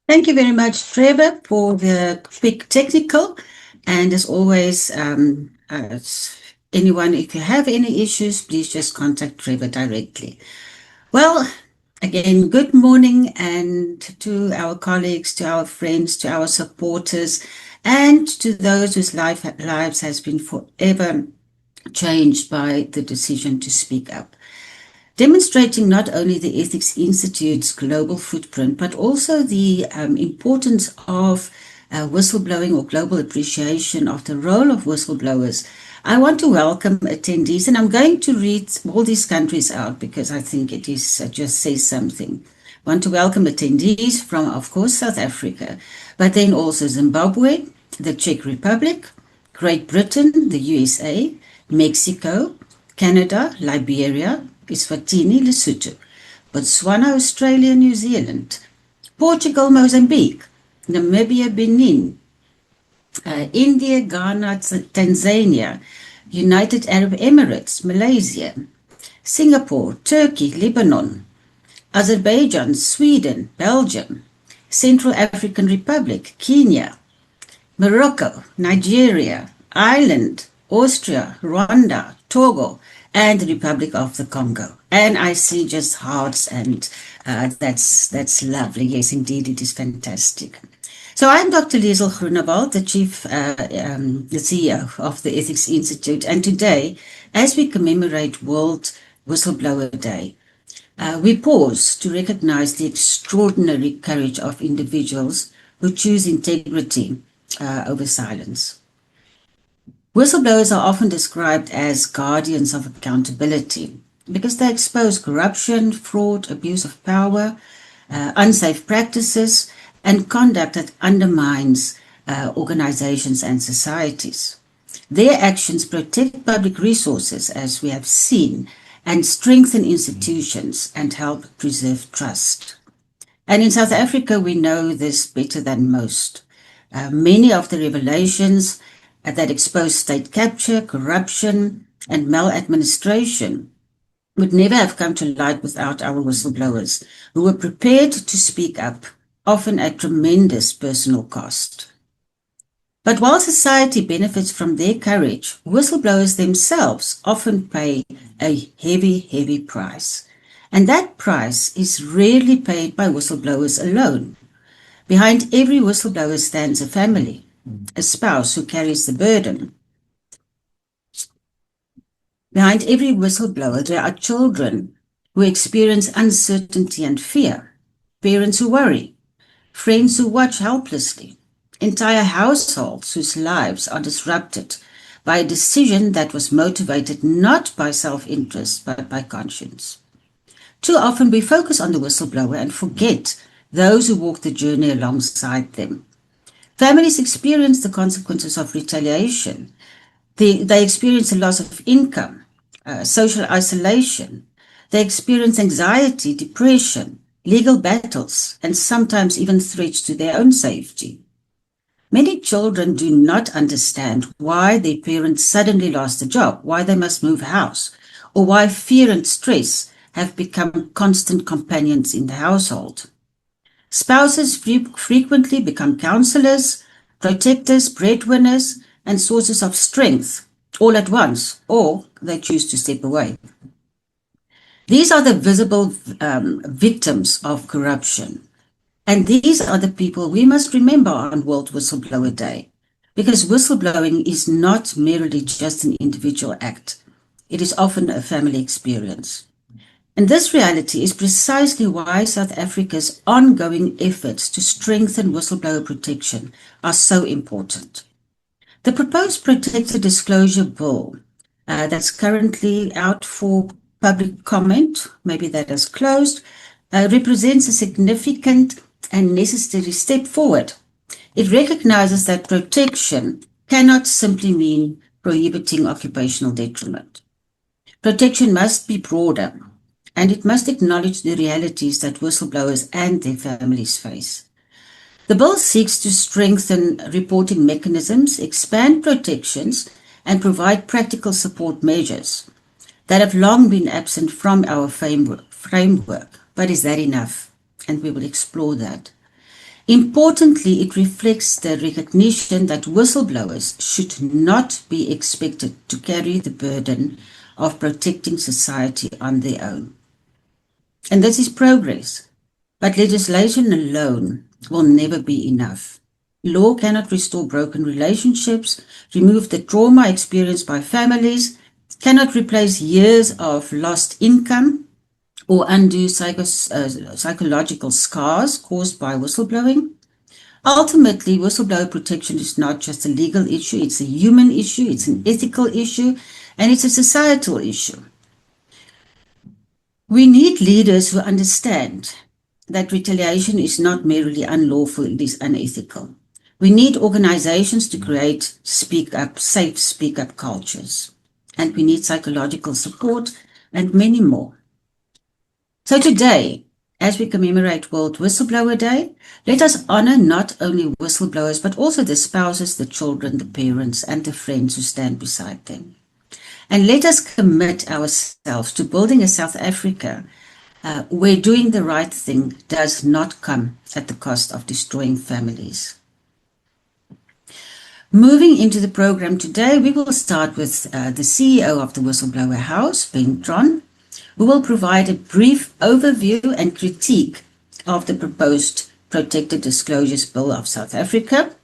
Thank you very much, Trevor, for the quick technical. And as always, anyone, if you have any issues, please just contact Trevor directly. Well, again, good morning, and to our colleagues, to our friends, to our supporters, and to those whose lives has been forever changed by the decision to speak up. Demonstrating not only the Ethics Institute's global footprint, but also the importance of whistleblowing or global appreciation of the role of whistleblowers. I want to welcome attendees, and I'm going to read all these countries out because I think it is just says something. I want to welcome attendees from, of course, South Africa, but then also Zimbabwe, the Czech Republic, Great Britain, the USA, Mexico, Canada, Liberia, Eswatini, Lesotho, Botswana, Australia, New Zealand, Portugal, Mozambique, Namibia, Benin, India, Ghana, Tanzania, United Arab Emirates, Malaysia, Singapore, Turkey, Lebanon, Azerbaijan, Sweden, Belgium, Central African Republic, Kenya, Morocco, Nigeria, Ireland, Austria, Rwanda, Togo, and the Republic of the Congo. And I see just hearts, and that's lovely. Yes, indeed, it is fantastic. So I'm Dr. Liesl Groenewald, the the CEO of the Ethics Institute. And today, as we commemorate World Whistleblower Day, we pause to recognize the extraordinary courage of individuals who choose integrity over silence. Whistleblowers are often described as guardians of accountability because they expose corruption, fraud, abuse of power, unsafe practices, and conduct that undermines organizations and societies. Their actions protect public resources, as we have seen, and strengthen institutions and help preserve trust. And in South Africa, we know this better than most. Many of the revelations that expose state capture, corruption, and maladministration would never have come to light without our whistleblowers, who were prepared to speak up, often at tremendous personal cost. But while society benefits from their courage, whistleblowers themselves often pay a heavy, heavy price. And that price is rarely paid by whistleblowers alone. Behind every whistleblower stands a family, a spouse who carries the burden. Behind every whistleblower, there are children who experience uncertainty and fear, parents who worry, friends who watch helplessly, entire households whose lives are disrupted by a decision that was motivated not by self-interest, but by conscience. Too often we focus on the whistleblower and forget those who walk the journey alongside them. Families experience the consequences of retaliation. They experience the loss of income, social isolation. They experience anxiety, depression, legal battles, and sometimes even threats to their own safety. Many children do not understand why their parents suddenly lost a job, why they must move house, or why fear and stress have become constant companions in the household. Spouses frequently become counselors, protectors, breadwinners, and sources of strength all at once, or they choose to step away. These are the visible victims of corruption. And these are the people we must remember on World Whistleblower Day, because whistleblowing is not merely just an individual act. It is often a family experience. And this reality is precisely why South Africa's ongoing efforts to strengthen whistleblower protection are so important. The proposed Protector Disclosure Bill that's currently out for public comment, maybe that has closed, represents a significant and necessary step forward. It recognizes that protection cannot simply mean prohibiting occupational detriment. Protection must be broader, and it must acknowledge the realities that whistleblowers and their families face. The bill seeks to strengthen reporting mechanisms, expand protections, and provide practical support measures that have long been absent from our framework. But is that enough? And we will explore that. Importantly, it reflects the recognition that whistleblowers should not be expected to carry the burden of protecting society on their own. And this is progress. But legislation alone will never be enough. Law cannot restore broken relationships, remove the trauma experienced by families, cannot replace years of lost income, or undo psychological scars caused by whistleblowing. Ultimately, whistleblower protection is not just a legal issue, it's a human issue, it's an ethical issue, and it's a societal issue. We need leaders who understand that retaliation is not merely unlawful, it is unethical. We need organizations to create safe speak up cultures. And we need psychological support and many more. So today, as we commemorate World Whistleblower Day, let us honor not only whistleblowers, but also the spouses, the children, the parents, and the friends who stand beside them. And let us commit ourselves to building a South Africa where doing the right thing does not come at the cost of destroying families. Moving into the program today, we will start with the CEO of the Whistleblower House, Ben Tron, who will provide a brief overview and critique of the proposed Protected Disclosures Bill of South Africa.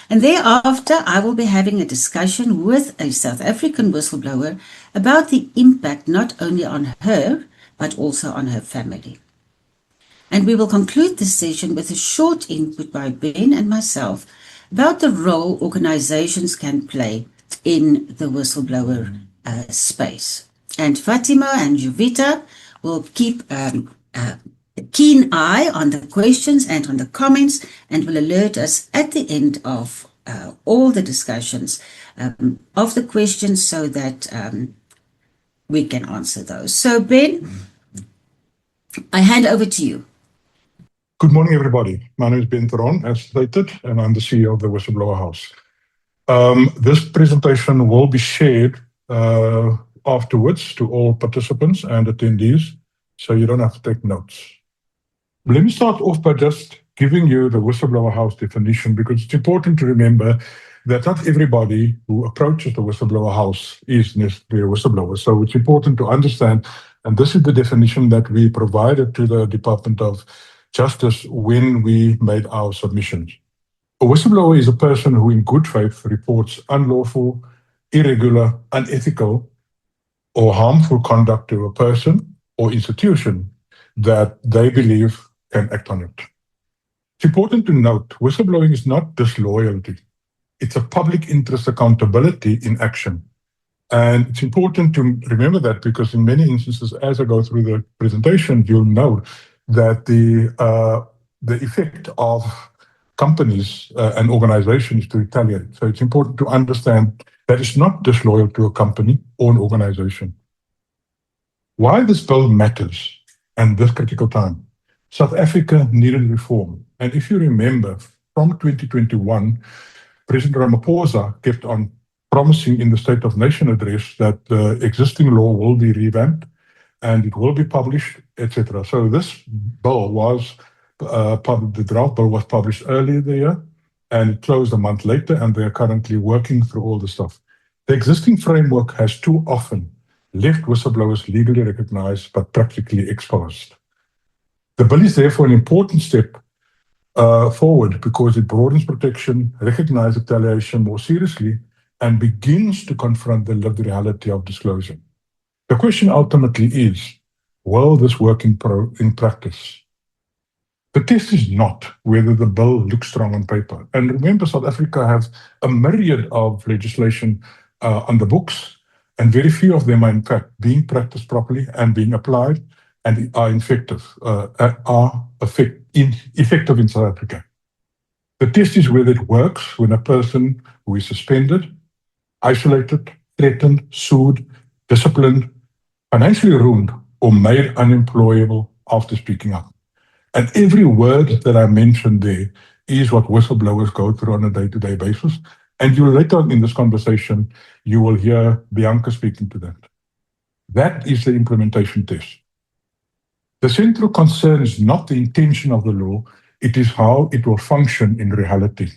And thereafter, I will be having a discussion with a South African whistleblower about the impact not only on her, but also on her family. And we will conclude this session with a short input by Ben and myself about the role organizations can play in the whistleblower space. And Fatima and Juvita will keep a keen eye on the questions and on the comments and will alert us at the end of all the discussions of the questions so that we can answer those. So Ben, I hand over to you. Good morning, everybody. My name is Ben Theron, as stated, and I'm the CEO of the Whistleblower House. This presentation will be shared afterwards to all participants and attendees, so you don't have to take notes. Let me start off by just giving you the Whistleblower House definition, because it's important to remember that not everybody who approaches the Whistleblower House is necessarily a whistleblower. So it's important to understand, and this is the definition that we provided to the Department of Justice when we made our submissions. A whistleblower is a person who in good faith reports unlawful, irregular, unethical, or harmful conduct to a person or institution that they believe can act on it. It's important to note, whistleblowing is not disloyalty. It's a public interest accountability in action. And it's important to remember that because in many instances, as I go through the presentation, you'll know that the effect of companies and organizations to retaliate. So it's important to understand that it's not disloyal to a company or an organization. Why this bill matters and this critical time. South Africa needed reform. And if you remember, from 2021, President Ramaphosa kept on promising in the State of Nation address that the existing law will be revamped and it will be published, etc. So this bill was, the draft bill was published earlier the year and it closed a month later, and they are currently working through all the stuff. The existing framework has too often left whistleblowers legally recognized but practically exposed. The bill is therefore an important step forward because it broadens protection, recognizes retaliation more seriously, and begins to confront the lived reality of disclosure. The question ultimately is, will this work in practice? The test is not whether the bill looks strong on paper. And remember, South Africa has a myriad of legislation on the books, and very few of them are in fact being practiced properly and being applied and are effective in South Africa. The test is whether it works when a person who is suspended, isolated, threatened, sued, disciplined, financially ruined, or made unemployable after speaking up. And every word that I mentioned there is what whistleblowers go through on a day-to-day basis. And you later on in this conversation, you will hear Bianca speaking to that. That is the implementation test. The central concern is not the intention of the law, It is how it will function in reality.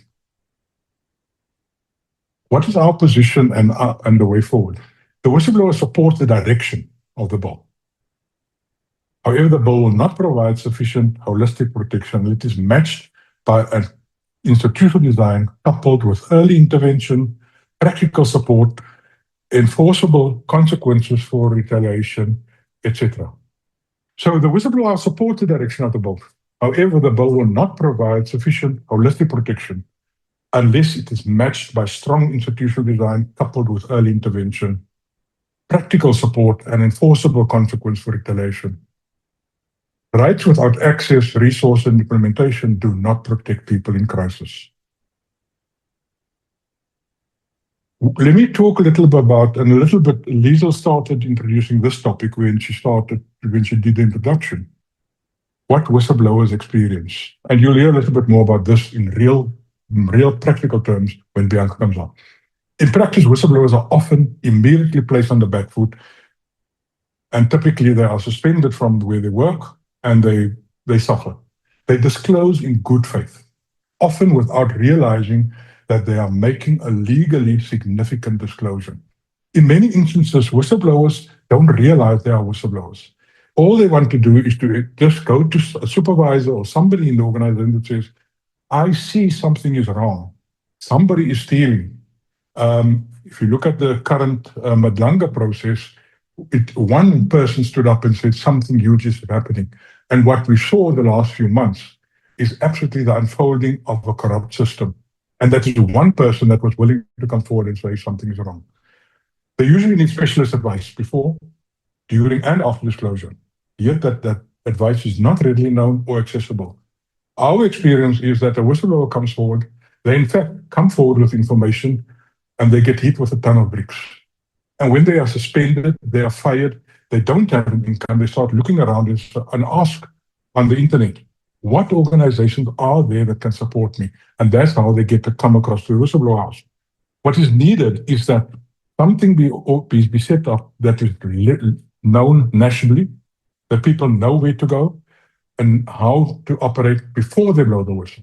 What is our position and the way forward? The whistleblower supports the direction of the bill. However, the bill will not provide sufficient holistic protection. It is matched by an institutional design coupled with early intervention, practical support, enforceable consequences for retaliation, etc. So the whistleblower supports the direction of the bill. However, the bill will not provide sufficient holistic protection unless it is matched by strong institutional design coupled with early intervention, practical support, and enforceable consequence for retaliation. Rights without access, resource, and implementation do not protect people in crisis. Let me talk a little bit about, and a little bit, Liesel started introducing this topic when she did the introduction. What whistleblowers experience. And you'll hear a little bit more about this in real practical terms when Bianca comes on. In practice, whistleblowers are often immediately placed on the back foot, and typically they are suspended from where they work and they suffer. They disclose in good faith, often without realizing that they are making a legally significant disclosure. In many instances, whistleblowers don't realize they are whistleblowers. All they want to do is to just go to a supervisor or somebody in the organization that says, I see something is wrong. Somebody is stealing. If you look at the current Madlanga process, one person stood up and said something huge is happening. And what we saw the last few months is absolutely the unfolding of a corrupt system. And that is one person that was willing to come forward and say something is wrong. They usually need specialist advice before, during, and after disclosure. Yet that advice is not readily known or accessible. Our experience is that a whistleblower comes forward, they in fact come forward with information, and they get hit with a ton of bricks. And when they are suspended, they are fired, they don't have an income, they start looking around and ask on the internet, what organizations are there that can support me? And that's how they get to come across to the Whistleblower House. What is needed is that something be set up that is known nationally, that people know where to go and how to operate before they blow the whistle.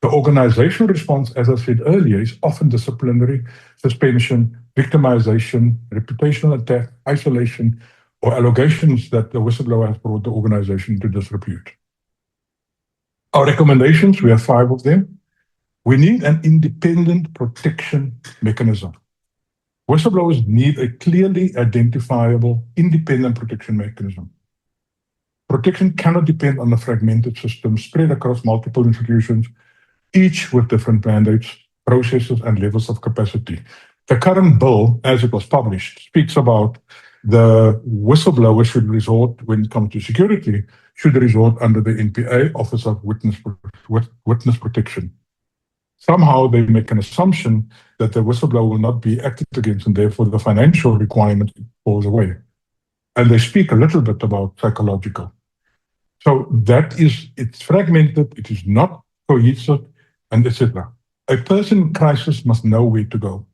The organizational response, as I said earlier, is often disciplinary, suspension, victimization, reputational attack, isolation, or allegations that the whistleblower has brought the organization into disrepute. Our recommendations, we have 5 of them. We need an independent protection mechanism. Whistleblowers need a clearly identifiable independent protection mechanism. Protection cannot depend on a fragmented system spread across multiple institutions, each with different mandates, processes, and levels of capacity. The current bill, as it was published, speaks about the whistleblower should resort, when it comes to security, should resort under the NPA, Office of Witness Protection. Somehow they make an assumption that the whistleblower will not be acted against, and therefore the financial requirement falls away. And they speak a little bit about psychological. So it's fragmented, it is not cohesive, and etc. A person in crisis must know where to go.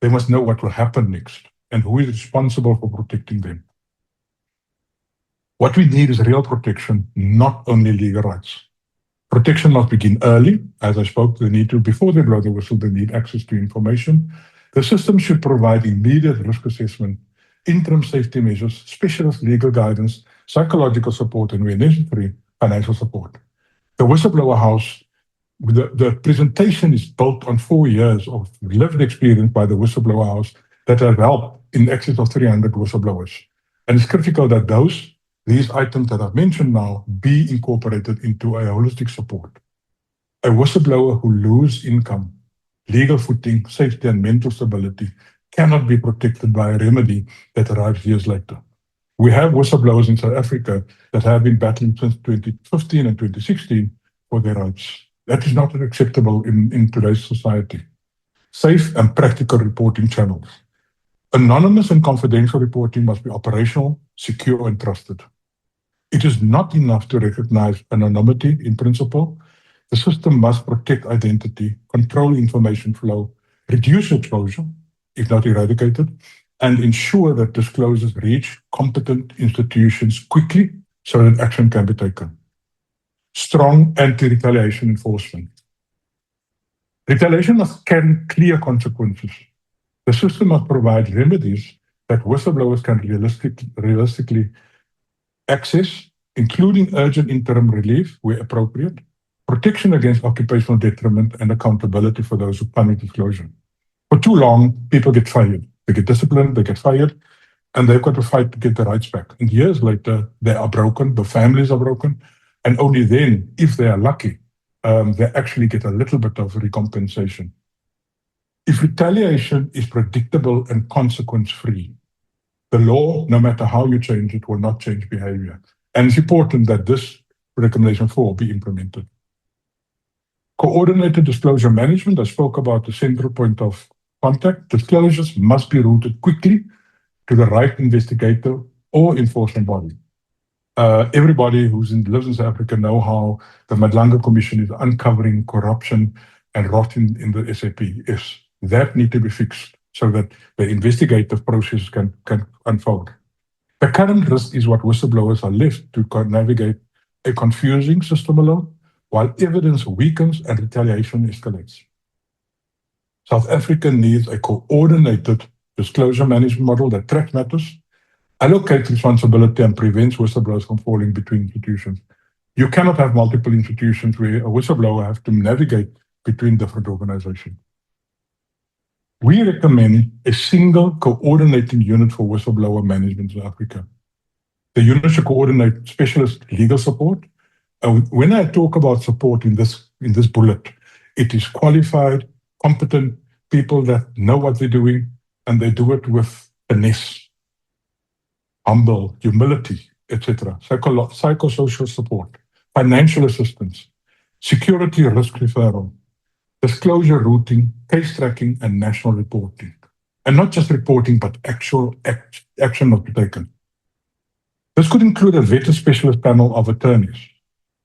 They must know what will happen next and who is responsible for protecting them. What we need is real protection, not only legal rights. Protection must begin early. As I spoke, they need to, before they blow the whistle, they need access to information. The system should provide immediate risk assessment, interim safety measures, specialist legal guidance, psychological support, and where necessary, financial support. The Whistleblower House, the presentation is built on 4 years of lived experience by the Whistleblower House that have helped in excess of 300 whistleblowers. And it's critical that these items that I've mentioned now be incorporated into a holistic support. A whistleblower who loses income, legal footing, safety, and mental stability cannot be protected by a remedy that arrives years later. We have whistleblowers in South Africa that have been battling since 2015 and 2016 for their rights. That is not acceptable in today's society. Safe and practical reporting channels. Anonymous and confidential reporting must be operational, secure, and trusted. It is not enough to recognize anonymity in principle. The system must protect identity, control information flow, reduce exposure, if not eradicated, and ensure that disclosures reach competent institutions quickly so that action can be taken. strong anti-retaliation enforcement. Retaliation must carry clear consequences. The system must provide remedies that whistleblowers can realistically access, including urgent interim relief where appropriate, protection against occupational detriment, and accountability for those who punish disclosure. For too long, people get fired. They get disciplined, they get fired, and they've got to fight to get their rights back. And years later, they are broken, the families are broken, and only then, if they are lucky, they actually get a little bit of recompensation. If retaliation is predictable and consequence-free, the law, no matter how you change it, will not change behavior. And it's important that this recommendation 4 be implemented. Coordinated disclosure management, I spoke about the central point of contact. Disclosures must be routed quickly to the right investigator or enforcement body. Everybody who lives in South Africa know how the Madlanga Commission is uncovering corruption and rot in the SAPS. That need to be fixed so that the investigative process can unfold. The current risk is what whistleblowers are left to navigate a confusing system alone, while evidence weakens and retaliation escalates. South Africa needs a coordinated disclosure management model that tracks matters, allocates responsibility, and prevents whistleblowers from falling between institutions. You cannot have multiple institutions where a whistleblower has to navigate between different organizations. We recommend a single coordinating unit for whistleblower management in Africa. The unit should coordinate specialist legal support. When I talk about support in this bullet, it is qualified, competent people that know what they're doing, and they do it with finesse, humble, humility, etc. Psychosocial support, financial assistance, security risk referral, disclosure routing, case tracking, and national reporting. And not just reporting, but actual action must be taken. This could include a vetted specialist panel of attorneys,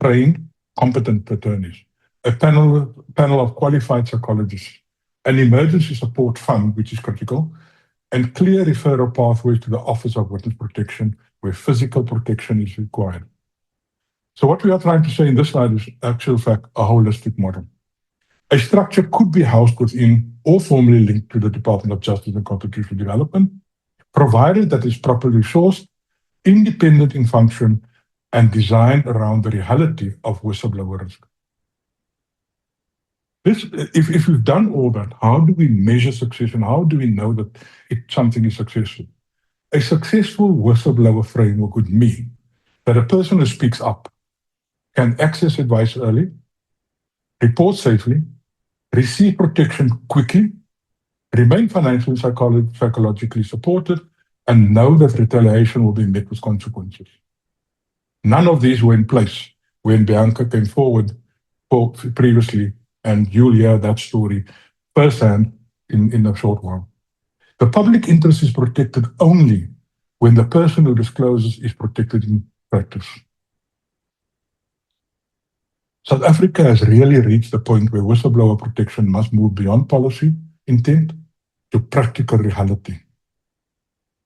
trained, competent attorneys, a panel of qualified psychologists, an emergency support fund, which is critical, and clear referral pathways to the Office of Witness Protection, where physical protection is required. So what we are trying to say in this slide is, actual fact, a holistic model. A structure could be housed within or formally linked to the Department of Justice and Constitutional Development, provided that it's properly sourced, independent in function, and designed around the reality of whistleblower risk. If we've done all that, how do we measure success and how do we know that something is successful? A successful whistleblower framework would mean that a person who speaks up can access advice early, report safely, receive protection quickly, remain financially psychologically supported, and know that retaliation will be met with consequences. None of these were in place when Bianca came forward previously, and you'll hear that story firsthand in a short while. The public interest is protected only when the person who discloses is protected in practice. South Africa has really reached the point where whistleblower protection must move beyond policy intent to practical reality.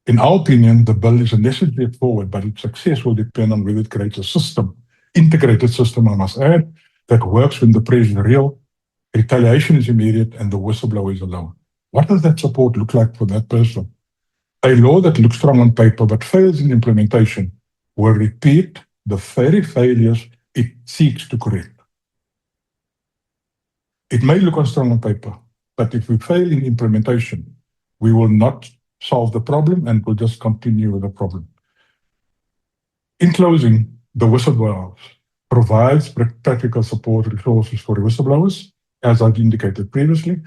In our opinion, the bill is a necessary step forward, but its success will depend on whether it creates a system, integrated system, I must add, that works when the pressure is real, retaliation is immediate, and the whistleblower is alone. What does that support look like for that person? A law that looks strong on paper but fails in implementation will repeat the very failures it seeks to correct. It may look strong on paper, but if we fail in implementation, we will not solve the problem and will just continue with the problem. In closing, the Whistleblower House provides practical support resources for whistleblowers, as I've indicated previously.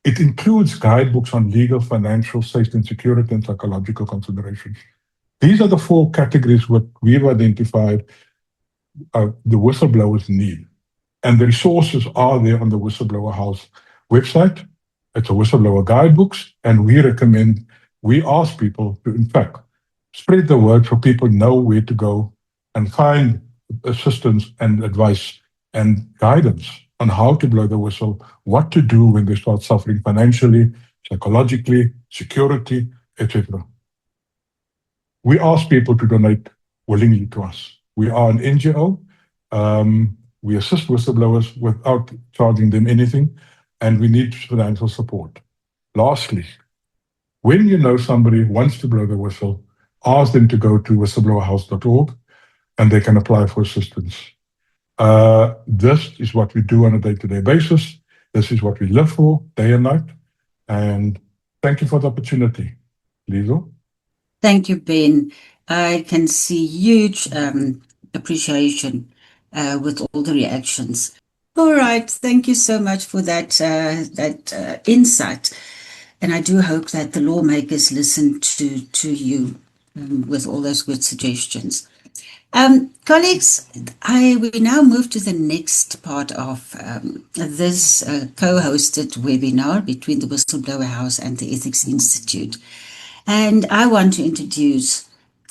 It includes guidebooks on legal, financial, safety and security, and psychological considerations. These are the 4 categories what we've identified the whistleblowers need. And the resources are there on the Whistleblower House website. It's a whistleblower guidebooks, and we ask people to, in fact, spread the word so people know where to go and find assistance and advice and guidance on how to blow the whistle, what to do when they start suffering financially, psychologically, security, etc. We ask people to donate willingly to us. We are an NGO, We assist whistleblowers without charging them anything, and we need financial support. Lastly, when you know somebody wants to blow the whistle, ask them to go to whistleblowerhouse.org and they can apply for assistance. This is what we do on a day-to-day basis. This is what we live for day and night. And thank you for the opportunity. Liesl? Thank you, Ben. I can see huge appreciation with all the reactions. All right, thank you so much for that insight. And I do hope that the lawmakers listen to you with all those good suggestions. Colleagues, we now move to the next part of this co-hosted webinar between the Whistleblower House and the Ethics Institute. And I want to introduce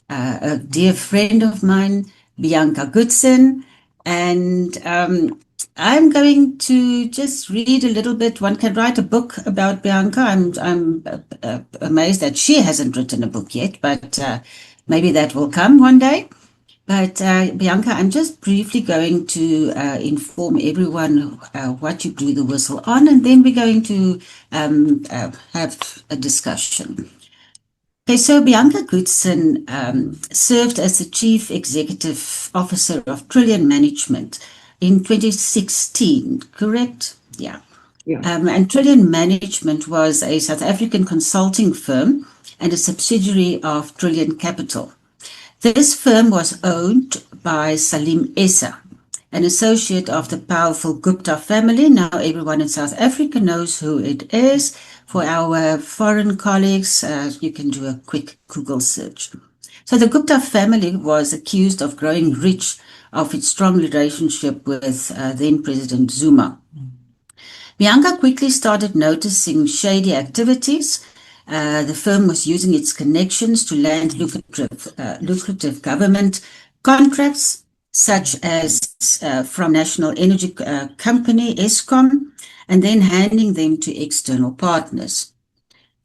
a dear friend of mine, Bianca Goodson, and I'm going to just read a little bit. One can write a book about Bianca. I'm amazed that she hasn't written a book yet, but maybe that will come one day. But Bianca, I'm just briefly going to inform everyone what you blew the whistle on, and then we're going to have a discussion. Okay, so Bianca Goodson served as the Chief Executive Officer of Trillion Management in 2016, correct? Yeah. And Trillion Management was a South African consulting firm and a subsidiary of Trillion Capital. This firm was owned by Salim Essa, an associate of the powerful Gupta family. Now everyone in South Africa knows who it is. For our foreign colleagues, you can do a quick Google search. So the Gupta family was accused of growing rich of its strong relationship with then President Zuma. Bianca quickly started noticing shady activities. The firm was using its connections to land lucrative government contracts, such as from National Energy Company, Eskom, and then handing them to external partners.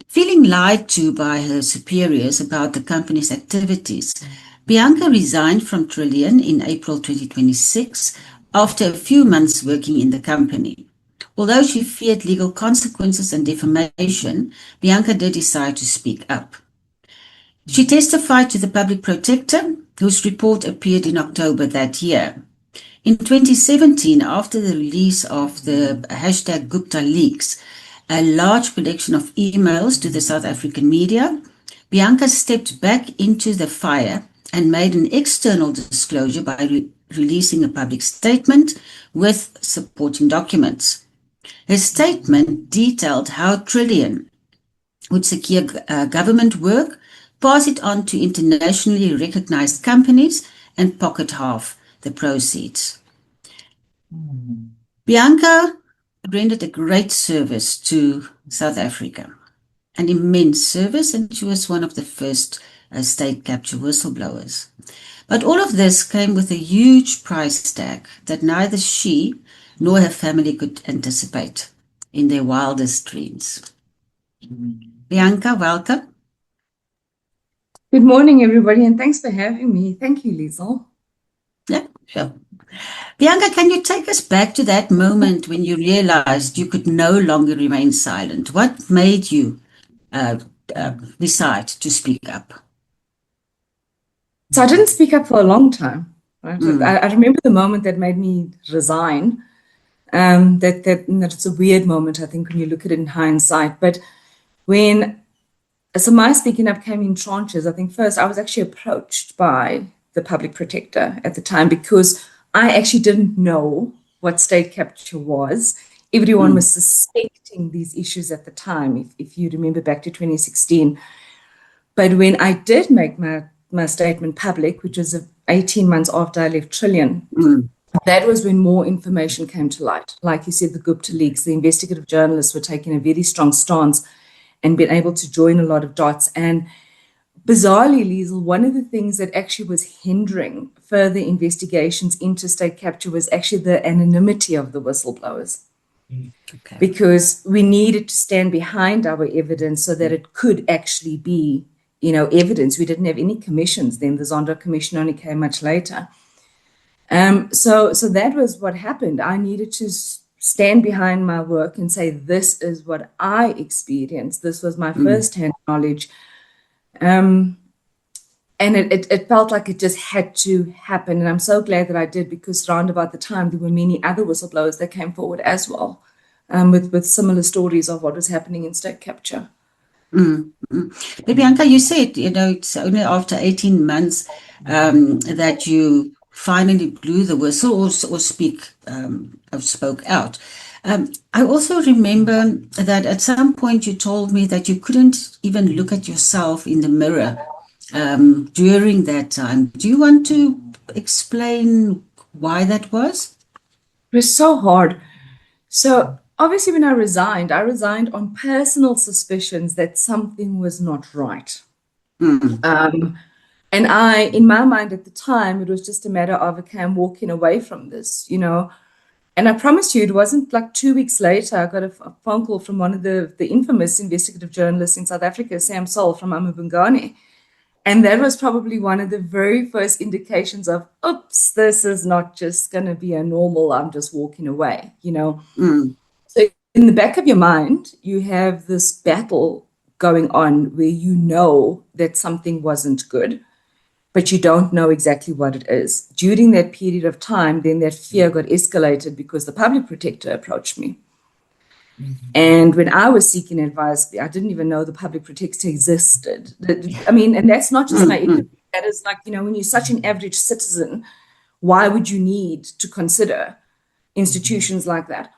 Feeling lied to by her superiors about the company's activities, Bianca resigned from Trillion in April 2026 after a few months working in the company. Although she feared legal consequences and defamation, Bianca did decide to speak up. She testified to the public protector, whose report appeared in October that year. In 2017, after the release of the hashtag Gupta leaks, a large collection of emails to the South African media, Bianca stepped back into the fire and made an external disclosure by releasing a public statement with supporting documents. Her statement detailed how Trillion would secure government work, pass it on to internationally recognized companies, and pocket half the proceeds. Bianca rendered a great service to South Africa, an immense service, and she was one of the first state capture whistleblowers. But all of this came with a huge price tag that neither she nor her family could anticipate in their wildest dreams. Bianca, welcome. Good morning, everybody, and thanks for having me. Thank you, Liesl. Yeah, sure. Bianca, can you take us back to that moment when you realized you could no longer remain silent? What made you decide to speak up? So I didn't speak up for a long time. Right? I remember the moment that made me resign. That's a weird moment, I think, when you look at it in hindsight. But so my speaking up came in tranches. I think first I was actually approached by the public protector at the time because I actually didn't know what state capture was. Everyone was suspecting these issues at the time, if you remember back to 2016. But when I did make my statement public, which was 18 months after I left Trillion, that was when more information came to light. Like you said, the Gupta leaks, the investigative journalists were taking a very strong stance and been able to join a lot of dots. And bizarrely, Liesl, one of the things that actually was hindering further investigations into state capture was actually the anonymity of the whistleblowers. Okay. Because we needed to stand behind our evidence so that it could actually be, evidence. We didn't have any commissions then. The Zondo Commission only came much later. So that was what happened. I needed to stand behind my work and say, this is what I experienced. This was my first-hand knowledge. And it felt like it just had to happen. And I'm so glad that I did, because around about the time, there were many other whistleblowers that came forward as well, with similar stories of what was happening in state capture. But Bianca, you said, it's only after 18 months that you finally blew the whistle or spoke out. I also remember that at some point you told me that you couldn't even look at yourself in the mirror during that time. Do you want to explain why that was? It was so hard. So obviously, when I resigned on personal suspicions that something was not right. And in my mind at the time, it was just a matter of, okay, I'm walking away from this, And I promise you, it wasn't like 2 weeks later, I got a phone call from one of the infamous investigative journalists in South Africa, Sam Sol from Amabungane. And that was probably one of the very first indications of, oops, this is not just going to be a normal, I'm just walking away, So in the back of your mind, you have this battle going on where you know that something wasn't good, but you don't know exactly what it is. During that period of time, then that fear got escalated because the public protector approached me. And when I was seeking advice, I didn't even know the public protector existed. And that's not just my ignorance. That is like, when you're such an average citizen, why would you need to consider institutions like that?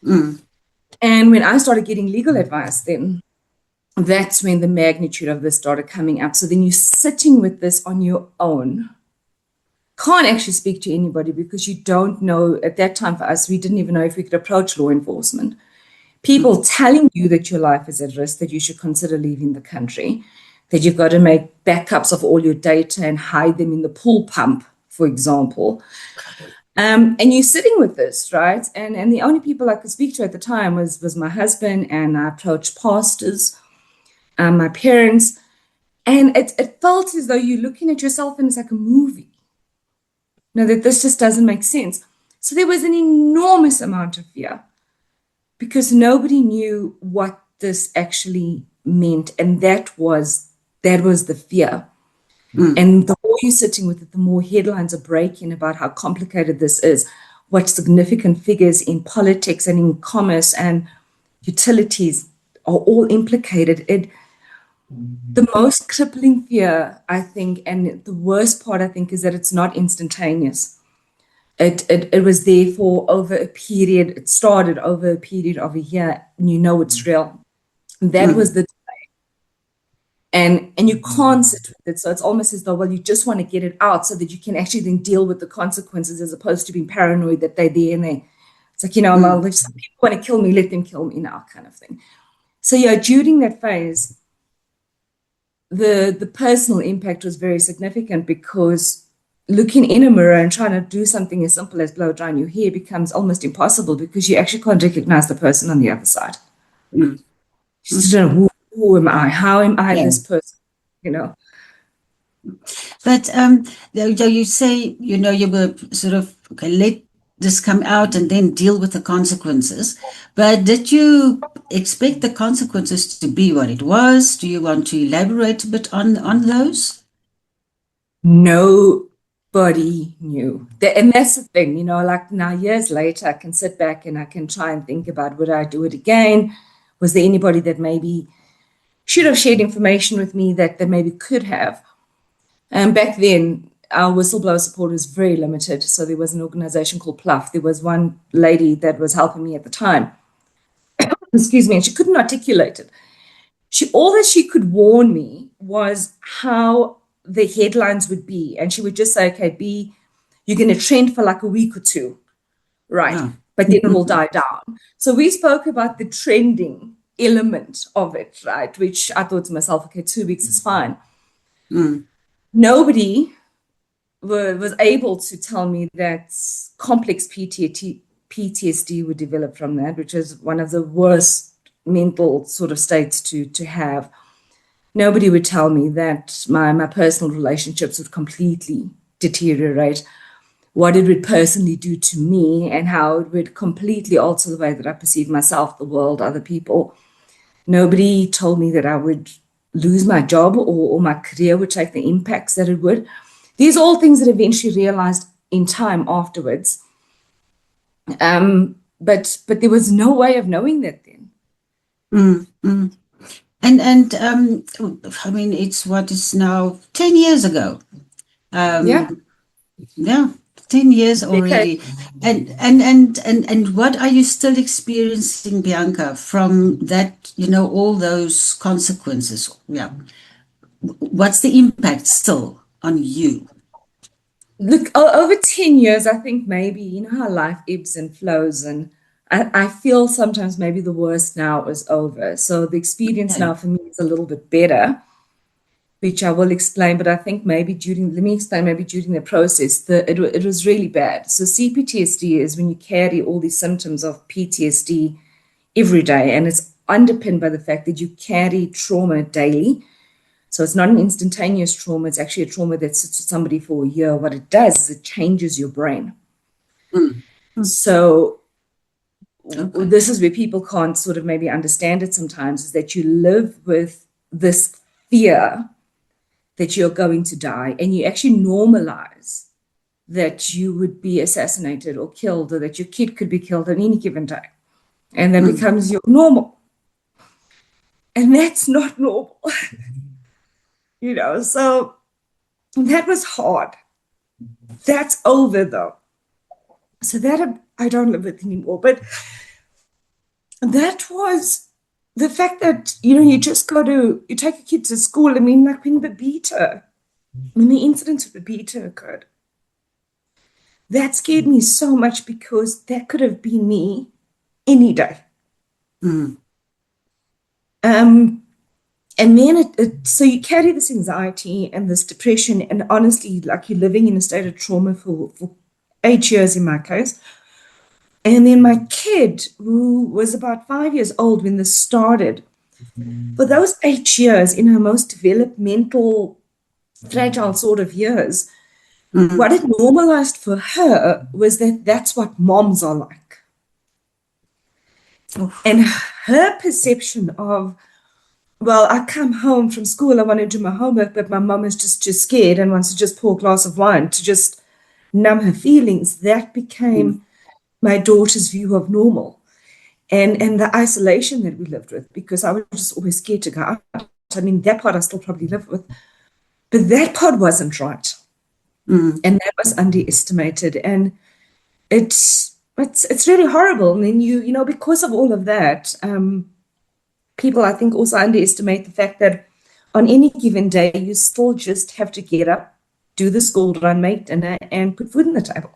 And when I started getting legal advice, then that's when the magnitude of this started coming up. So then you're sitting with this on your own. Can't actually speak to anybody because you don't know. At that time for us, we didn't even know if we could approach law enforcement. People telling you that your life is at risk, that you should consider leaving the country, that you've got to make backups of all your data and hide them in the pool pump, for example. And you're sitting with this, right? And the only people I could speak to at the time was my husband, and I approached pastors, my parents, and it felt as though you're looking at yourself and it's like a movie. That this just doesn't make sense. So there was an enormous amount of fear, because nobody knew what this actually meant. And that was the fear. And the more you're sitting with it, the more headlines are breaking about how complicated this is, what significant figures in politics and in commerce and utilities are all implicated. The most crippling fear, I think, and the worst part, I think, is that it's not instantaneous. It was there for over a period. It started over a period of a year, and it's real. That was the delay. And you can't sit with it. So it's almost as though, well, you just want to get it out so that you can actually then deal with the consequences, as opposed to being paranoid that they're there and it's like, well, if some people want to kill me, let them kill me now, kind of thing. So during that phase, the personal impact was very significant, because looking in a mirror and trying to do something as simple as blow drying your hair becomes almost impossible, because you actually can't recognize the person on the other side. You just don't know, who am I? How am I this person? But you say, you were sort of, okay, let this come out and then deal with the consequences. But did you expect the consequences to be what it was? Do you want to elaborate a bit on those? Nobody knew. And that's the thing, like now years later, I can sit back and I can try and think about, would I do it again? Was there anybody that maybe should have shared information with me that maybe could have? Back then, our whistleblower support was very limited. So there was an organization called Pluff. There was one lady that was helping me at the time. Excuse me, and she couldn't articulate it. All that she could warn me was how the headlines would be. And she would just say, okay, B, you're going to trend for like a week or two, right? But then it will die down. So we spoke about the trending element of it, right? Which I thought to myself, okay, 2 weeks is fine. Nobody was able to tell me that complex PTSD would develop from that, which is one of the worst mental sort of states to have. Nobody would tell me that my personal relationships would completely deteriorate. what it would personally do to me and how it would completely alter the way that I perceive myself, the world, other people. Nobody told me that I would lose my job or my career would take the impacts that it would. These are all things that I eventually realized in time afterwards. But there was no way of knowing that then. And I mean, it's what is now 10 years ago. Yeah. Yeah, 10 years already. Okay. And what are you still experiencing, Bianca, from that, all those consequences? Yeah. What's the impact still on you? Look, over 10 years, I think maybe, you know how life ebbs and flows, and I feel sometimes maybe the worst now is over. So the experience now for me is a little bit better, which I will explain, but I think maybe let me explain, maybe during the process, it was really bad. So CPTSD is when you carry all these symptoms of PTSD every day, and it's underpinned by the fact that you carry trauma daily. So it's not an instantaneous trauma. It's actually a trauma that sits with somebody for a year. What it does is it changes your brain. So this is where people can't sort of maybe understand it sometimes, is that you live with this fear that you're going to die, and you actually normalize that you would be assassinated or killed, or that your kid could be killed on any given day. And that becomes your normal. And that's not normal. So that was hard. That's over though. So that I don't live with anymore. But that was the fact that, you just you take a kid to school. I mean, like when the incident of Babita occurred, that scared me so much because that could have been me any day. And then so you carry this anxiety and this depression, and honestly, like you're living in a state of trauma for 8 years in my case. And then my kid, who was about 5 years old when this started, for those 8 years, in her most developmental, fragile sort of years, what it normalized for her was that that's what moms are like. And her perception of, well, I come home from school, I want to do my homework, but my mom is just too scared and wants to just pour a glass of wine to just numb her feelings. That became my daughter's view of normal. And the isolation that we lived with, because I was just always scared to go out. I mean, that part I still probably live with. But that part wasn't right. And that was underestimated. And it's really horrible. And then because of all of that, people, I think, also underestimate the fact that on any given day, you still just have to get up, do the school run, make dinner, and put food on the table.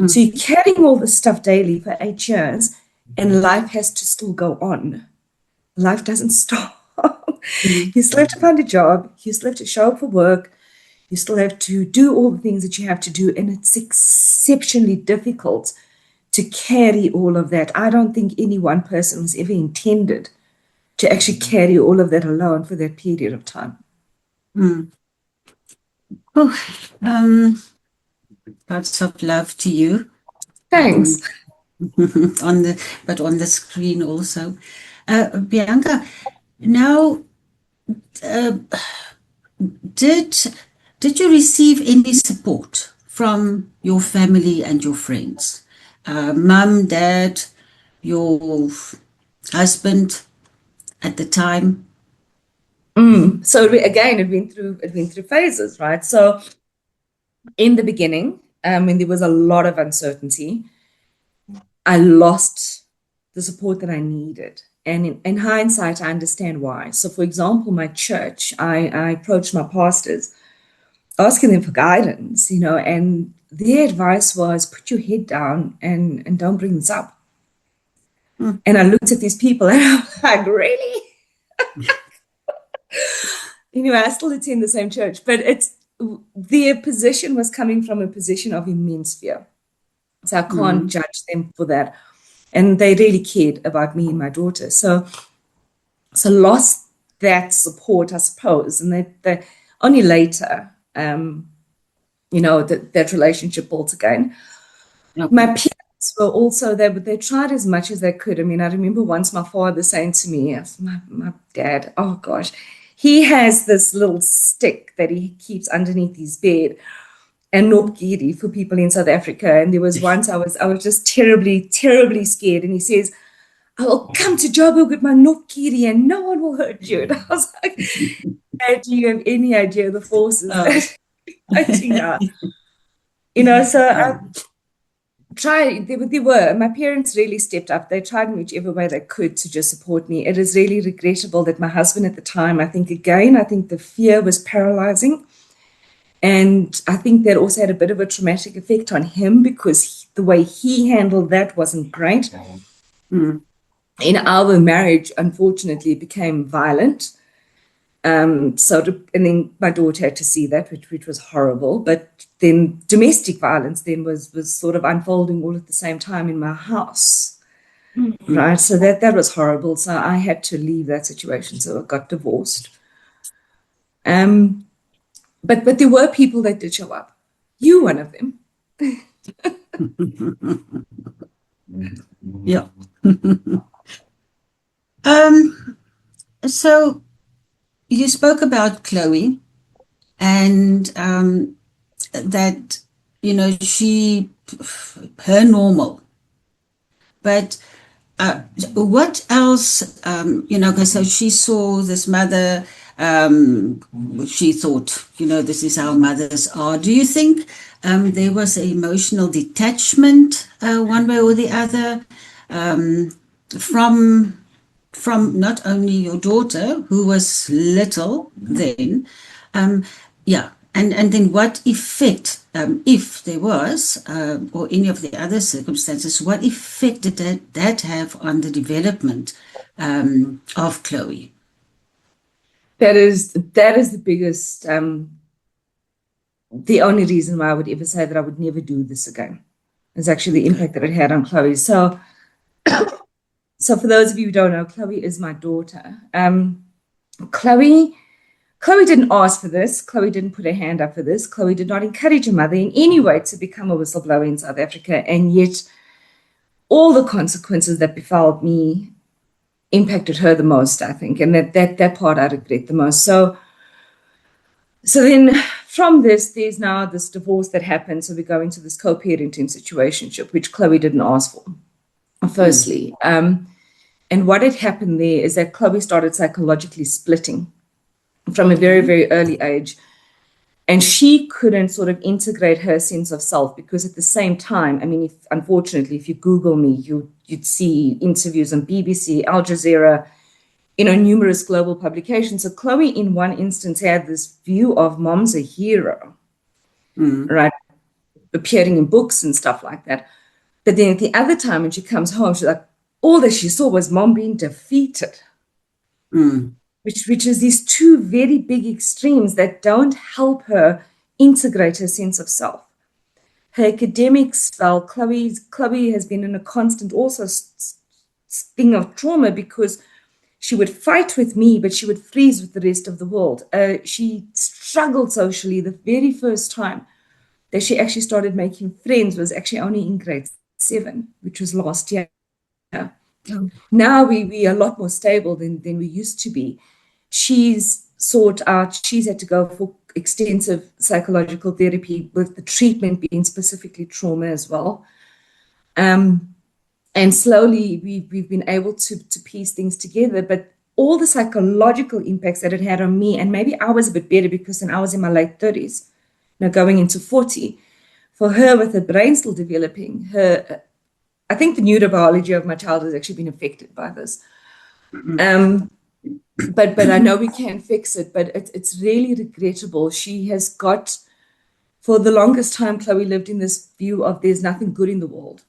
So you're carrying all this stuff daily for 8 years, and life has to still go on. Life doesn't stop. You still have to find a job. You still have to show up for work. You still have to do all the things that you have to do, and it's exceptionally difficult to carry all of that. I don't think any one person was ever intended to actually carry all of that alone for that period of time. Lots of love to you. Thanks. On the screen also. Bianca, now, did you receive any support from your family and your friends? Mum, dad, your husband at the time? So again, it went through phases, right? So in the beginning, when there was a lot of uncertainty, I lost the support that I needed. And in hindsight, I understand why. So for example, my church, I approached my pastors, asking them for guidance, and their advice was put your head down and don't bring this up. And I looked at these people and I'm like, really? I still attend the same church, but their position was coming from a position of immense fear. So I can't judge them for that. And they really cared about me and my daughter. So lost that support, I suppose. And they only later, that relationship built again. Okay. My parents were also there, but they tried as much as they could. I mean, I remember once my father saying to me, my dad, oh gosh, he has this little stick that he keeps underneath his bed, and nopgiri for people in South Africa. And there was once I was just terribly, terribly scared. And he says, I will come to Joburg with my nopgiri and no one will hurt you. And I was like, do you have any idea the forces that fighting now? So I tried, my parents really stepped up. They tried in whichever way they could to just support me. It is really regrettable that my husband at the time, I think the fear was paralyzing. And I think that also had a bit of a traumatic effect on him because the way he handled that wasn't great. Mm. In our marriage, unfortunately, it became violent. And then my daughter had to see that, which was horrible. But then domestic violence then was sort of unfolding all at the same time in my house. Mm-hmm. Right. So that was horrible. So I had to leave that situation. So I got divorced. But there were people that did show up. You one of them. Yeah. So you spoke about Chloe and that, her normal. But what else, so she saw this mother, she thought, this is how mothers are. Do you think there was an emotional detachment one way or the other from not only your daughter, who was little then, and then what effect, if there was, or any of the other circumstances, what effect did that have on the development of Chloe? That is the biggest, the only reason why I would ever say that I would never do this again is actually the impact that it had on Chloe. So for those of you who don't know, Chloe is my daughter. Chloe didn't ask for this. Chloe didn't put her hand up for this. Chloe did not encourage her mother in any way to become a whistleblower in South Africa. And yet all the consequences that befell me impacted her the most, I think. And that part I regret the most. So then from this, there's now this divorce that happened. So we go into this co-parenting situationship, which Chloe didn't ask for, firstly. And what had happened there is that Chloe started psychologically splitting from a very, very early age. And she couldn't sort of integrate her sense of self because at the same time, I mean, unfortunately, if you Google me, you'd see interviews on BBC, Al Jazeera, numerous global publications. So Chloe, in one instance, had this view of mom's a hero, right? Appearing in books and stuff like that. But then at the other time, when she comes home, she's like, all that she saw was mom being defeated. Which is these two very big extremes that don't help her integrate her sense of self. Her academics fell. Chloe has been in a constant also thing of trauma because she would fight with me, but she would freeze with the rest of the world. She struggled socially. The very first time that she actually started making friends was actually only in grade 7, which was last year. Now we are a lot more stable than we used to be. She's had to go for extensive psychological therapy with the treatment being specifically trauma as well. And slowly we've been able to piece things together, but all the psychological impacts that it had on me, and maybe I was a bit better because then I was in my late 30s, going into 40. For her, with her brain still developing, I think the neurobiology of my child has actually been affected by this. But I know we can fix it, but it's really regrettable. She has got, for the longest time, Chloe lived in this view of there's nothing good in the world.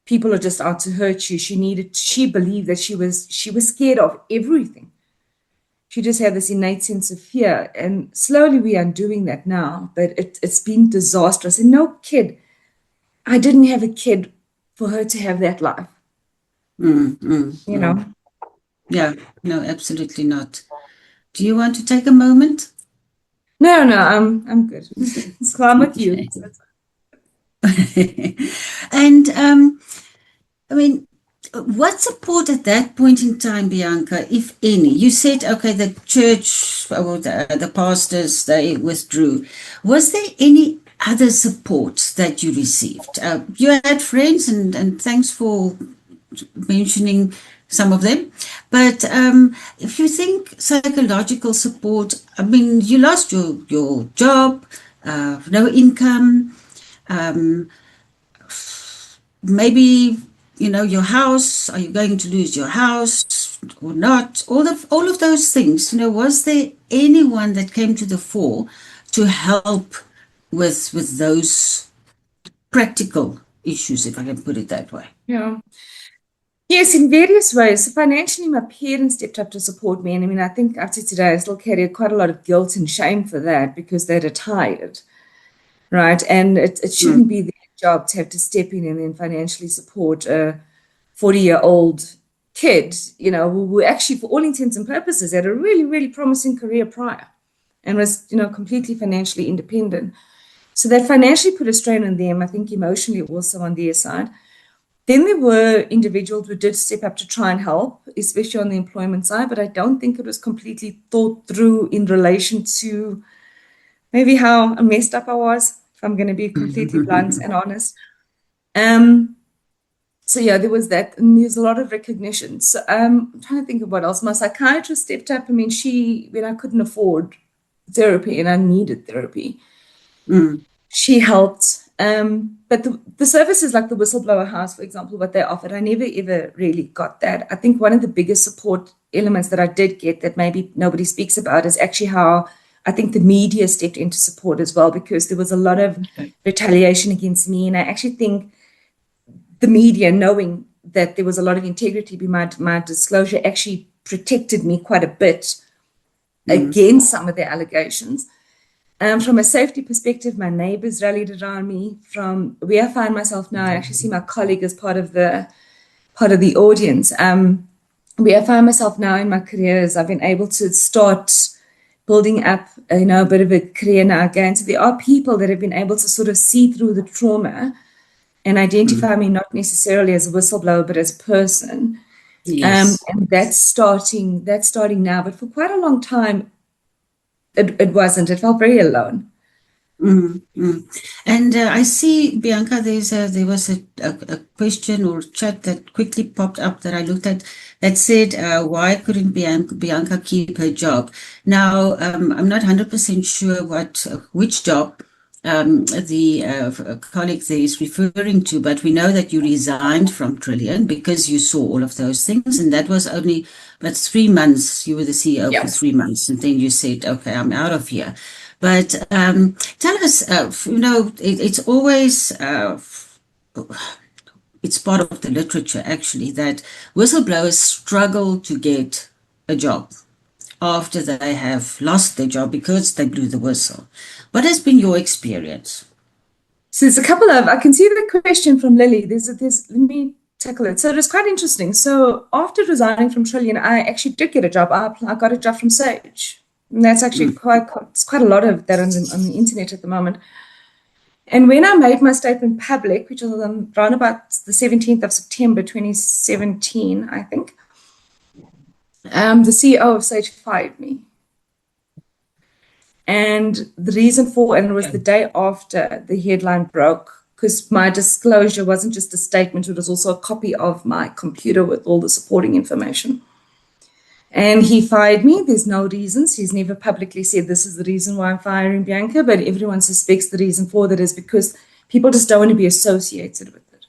People are just out to hurt you. She believed that she was scared of everything. She just had this innate sense of fear. And slowly we are undoing that now, but it's been disastrous. And no kid, I didn't have a kid for her to have that life. Yeah, no, absolutely not. Do you want to take a moment? No, I'm good. So I'm with you. Okay. And I mean, what support at that point in time, Bianca, if any? You said, okay, the church or the pastors, they withdrew. Was there any other support that you received? You had friends, and thanks for mentioning some of them. But if you think psychological support, I mean, you lost your job, no income, um, maybe your house. Are you going to lose your house or not? All of those things. Was there anyone that came to the fore to help with those practical issues, if I can put it that way? Yeah. Yes, in various ways. So financially, my parents stepped up to support me. And I mean, I think up to today, I still carry quite a lot of guilt and shame for that because they're retired, right? And it shouldn't be their job to have to step in and then financially support a 40-year-old kid, who actually, for all intents and purposes, had a really, really promising career prior and was, completely financially independent. So that financially put a strain on them. I think emotionally also on their side. Then there were individuals who did step up to try and help, especially on the employment side, but I don't think it was completely thought through in relation to maybe how messed up I was, if I'm going to be completely blunt and honest. So yeah, there was that, and there's a lot of recognition. So I'm trying to think of what else. My psychiatrist stepped up. I mean, when I couldn't afford therapy and I needed therapy, she helped. But the services like the Whistleblower House, for example, what they offered, I never ever really got that. I think one of the biggest support elements that I did get that maybe nobody speaks about is actually how I think the media stepped into support as well, because there was a lot of retaliation against me. And I actually think the media, knowing that there was a lot of integrity behind my disclosure, actually protected me quite a bit against some of the allegations. From a safety perspective, my neighbors rallied around me. From where I find myself now, I actually see my colleague as part of the audience. Where I find myself now in my career is I've been able to start building up, a bit of a career now again. So there are people that have been able to sort of see through the trauma and identify me not necessarily as a whistleblower, but as a person. Yes. And that's starting now. But for quite a long time, it wasn't. It felt very alone. And I see, Bianca, there was a question or chat that quickly popped up that I looked at that said, why couldn't Bianca keep her job? Now, I'm not 100% sure which job the colleague there is referring to, but we know that you resigned from Trillion because you saw all of those things, and that was only but 3 months. You were the CEO for 3 months, and then you said, okay, I'm out of here. But tell us, it's always, it's part of the literature actually, that whistleblowers struggle to get a job after they have lost their job because they blew the whistle. What has been your experience? So there's a couple of, I can see the question from Lily. Let me tackle it. So it was quite interesting. So after resigning from Trillion, I actually did get a job. I got a job from Sage. And that's actually quite a lot of that on the internet at the moment. And when I made my statement public, which was around about the 17th of September 2017, I think, the CEO of Sage fired me. And the reason and it was the day after the headline broke, because my disclosure wasn't just a statement, it was also a copy of my computer with all the supporting information. And he fired me. There's no reasons. He's never publicly said this is the reason why I'm firing Bianca, but everyone suspects the reason for that is because people just don't want to be associated with it.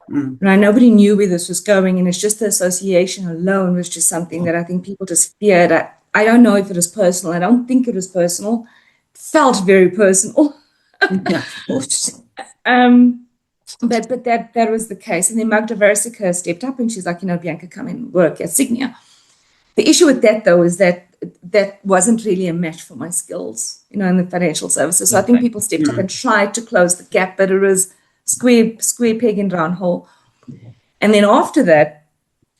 Right? Nobody knew where this was going, and it's just the association alone was just something that I think people just feared. I don't know if it was personal. I don't think it was personal. It felt very personal. Yeah, of course. But that was the case. And then Magda Versica stepped up and she's like, Bianca, come and work at Signia. The issue with that, though, is that wasn't really a match for my skills, in the financial services. So I think people stepped up and tried to close the gap, but it was square peg in round hole. And then after that,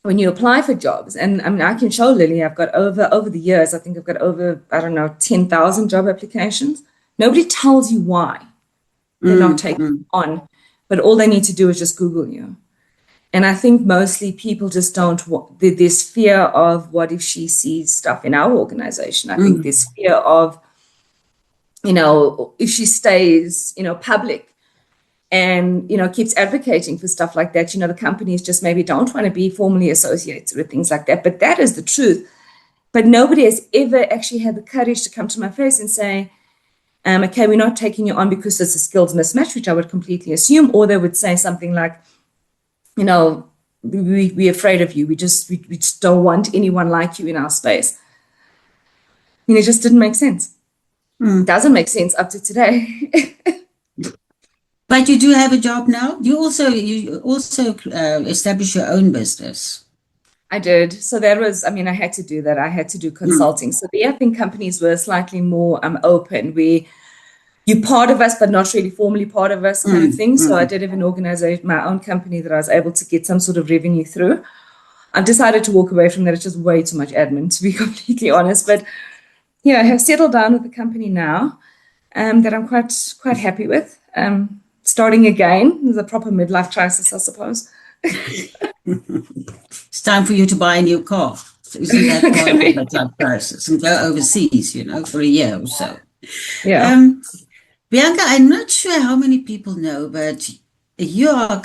when you apply for jobs, and I mean, I can show Lily, I've got over the years, I think I've got over, I don't know, 10,000 job applications. Nobody tells you why they're not taking on, but all they need to do is just Google you. And I think mostly people just don't want, there's fear of what if she sees stuff in our organization. I think there's fear of, you know, if she stays, you know, public and, you know, keeps advocating for stuff like that, you know, the companies just maybe don't want to be formally associated with things like that. But that is the truth. But nobody has ever actually had the courage to come to my face and say, okay, we're not taking you on because it's a skills mismatch, which I would completely assume. Or they would say something like, you know, we're afraid of you. We just don't want anyone like you in our space. I mean, it just didn't make sense. It doesn't make sense up to today. But you do have a job now. You also establish your own business. I did. So that was, I mean, I had to do that. I had to do consulting. So there, I think companies were slightly more open, where you're part of us, but not really formally part of us kind of thing. So I did have an organization, my own company that I was able to get some sort of revenue through. I've decided to walk away from that. It's just way too much admin, to be completely honest. But yeah, I have settled down with the company now that I'm quite happy with. Starting again, there's a proper midlife crisis, I suppose. It's time for you to buy a new car. So isn't that part of the midlife crisis? And go overseas, you know, for a year or so. Yeah. Bianca, I'm not sure how many people know, but you are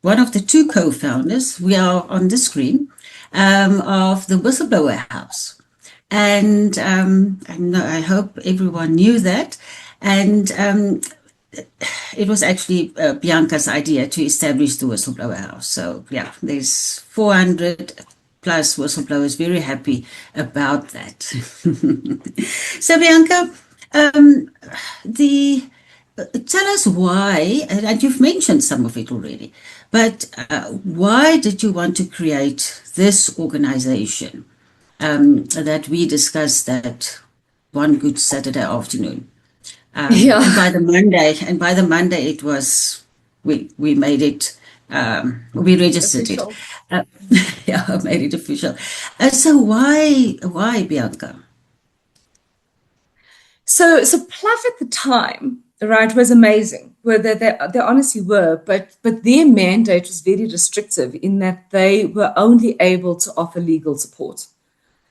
one of the two co-founders. We are on the screen of the Whistleblower House. And I hope everyone knew that. And it was actually Bianca's idea to establish the Whistleblower House. So yeah, there's 400 plus whistleblowers very happy about that. So Bianca, tell us why, and you've mentioned some of it already, but why did you want to create this organization that we discussed that one good Saturday afternoon? And by the Monday, it was we made it. We registered Official. it. Yeah, made it official. So why Bianca? So Pluff at the time, right, was amazing. Where they honestly were, but their mandate was very restrictive in that they were only able to offer legal support,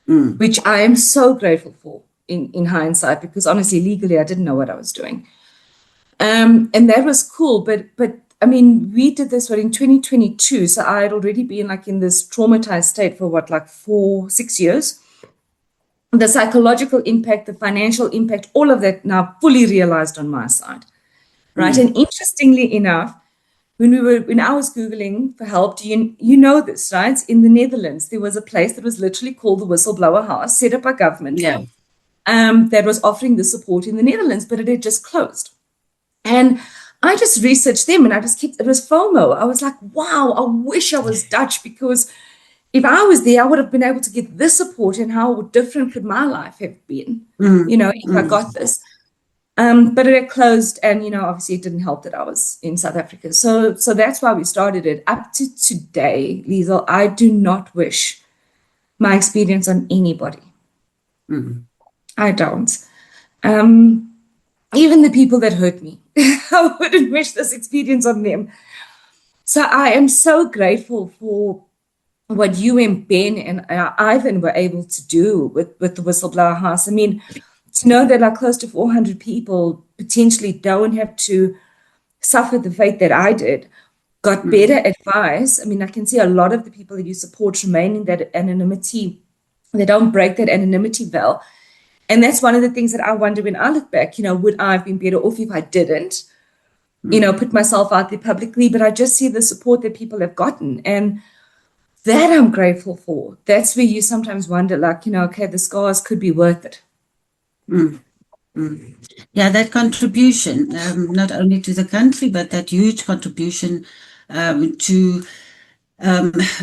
which I am so grateful for in hindsight, because honestly, legally, I didn't know what I was doing. And that was cool. But I mean, we did this in 2022. So I had already been like in this traumatized state for 4-6 years. The psychological impact, the financial impact, all of that now fully realized on my side. Right. And interestingly enough, when I was Googling for help, you know this, right? In the Netherlands, there was a place that was literally called the Whistleblower House, set up by government. Yeah. That was offering the support in the Netherlands, but it had just closed. And I just researched them and it was FOMO. I was like, wow, I wish I was Dutch, because if I was there, I would have been able to get this support, and how different could my life have been, if I got this. But it had closed, and, obviously it didn't help that I was in South Africa. So that's why we started it. Up to today, Liesel, I do not wish my experience on anybody. I don't. Even the people that hurt me, I wouldn't wish this experience on them. So I am so grateful for what you and Ben and Ivan were able to do with the Whistleblower House. I mean, to know that close to 400 people potentially don't have to suffer the fate that I did, got better advice. I mean, I can see a lot of the people that you support remain in that anonymity. They don't break that anonymity veil. And that's one of the things that I wonder when I look back, would I have been better off if I didn't, put myself out there publicly? But I just see the support that people have gotten. And that I'm grateful for. That's where you sometimes wonder, okay, the scars could be worth it. Yeah, that contribution, not only to the country, but that huge contribution to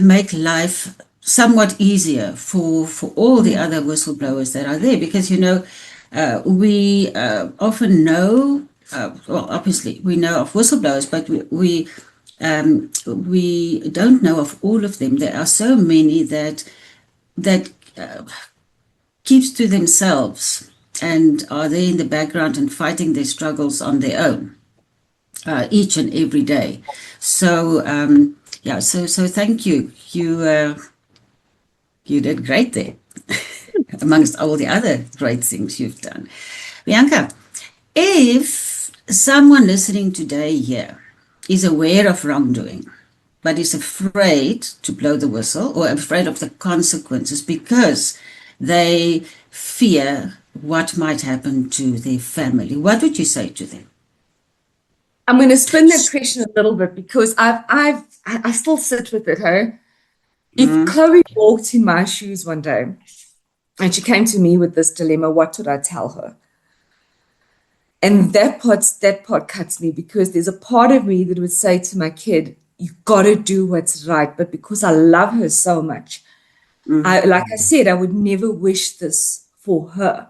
make life somewhat easier for all the other whistleblowers that are there. Because, we often know, well, obviously we know of whistleblowers, but we we don't know of all of them. There are so many that keeps to themselves and are there in the background and fighting their struggles on their own each and every day. So so thank you. You did great there, amongst all the other great things you've done. Bianca, if someone listening today here is aware of wrongdoing, but is afraid to blow the whistle or afraid of the consequences because they fear what might happen to their family, what would you say to them? I'm going to spin that question a little bit because I still sit with it. Hey? If Chloe walked in my shoes one day and she came to me with this dilemma, what would I tell her? And that part cuts me because there's a part of me that would say to my kid, you got to do what's right. But because I love her so much, like I said, I would never wish this for her.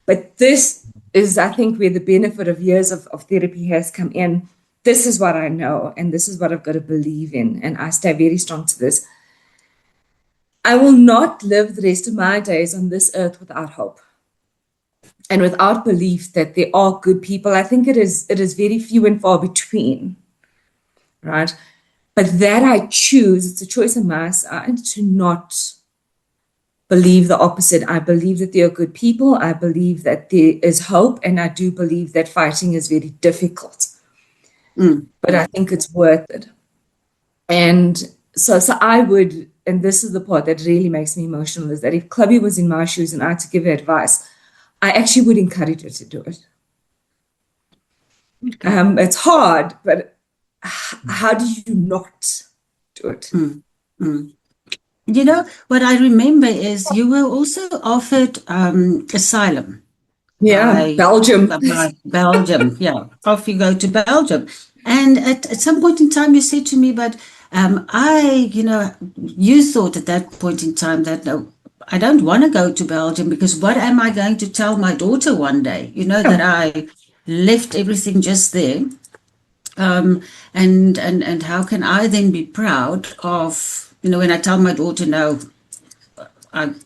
But this is, I think, where the benefit of years of therapy has come in. This is what I know, and this is what I've got to believe in. And I stay very strong to this. I will not live the rest of my days on this earth without hope and without belief that there are good people. I think it is very few and far between, right? But that I choose, it's a choice on my side to not believe the opposite. I believe that there are good people. I believe that there is hope. And I do believe that fighting is very difficult. But I think it's worth it. And so I would, and this is the part that really makes me emotional, is that if Chloe was in my shoes and I had to give her advice, I actually would encourage her to do it. It's hard, but how do you not do it? You know, what I remember is you were also offered asylum. Yeah, Belgium. By Belgium, yeah. Off you go to Belgium. And at some point in time you said to me, but you thought at that point in time that, no, I don't want to go to Belgium because what am I going to tell my daughter one day? That I left everything just there. And how can I then be proud of, when I tell my daughter, no,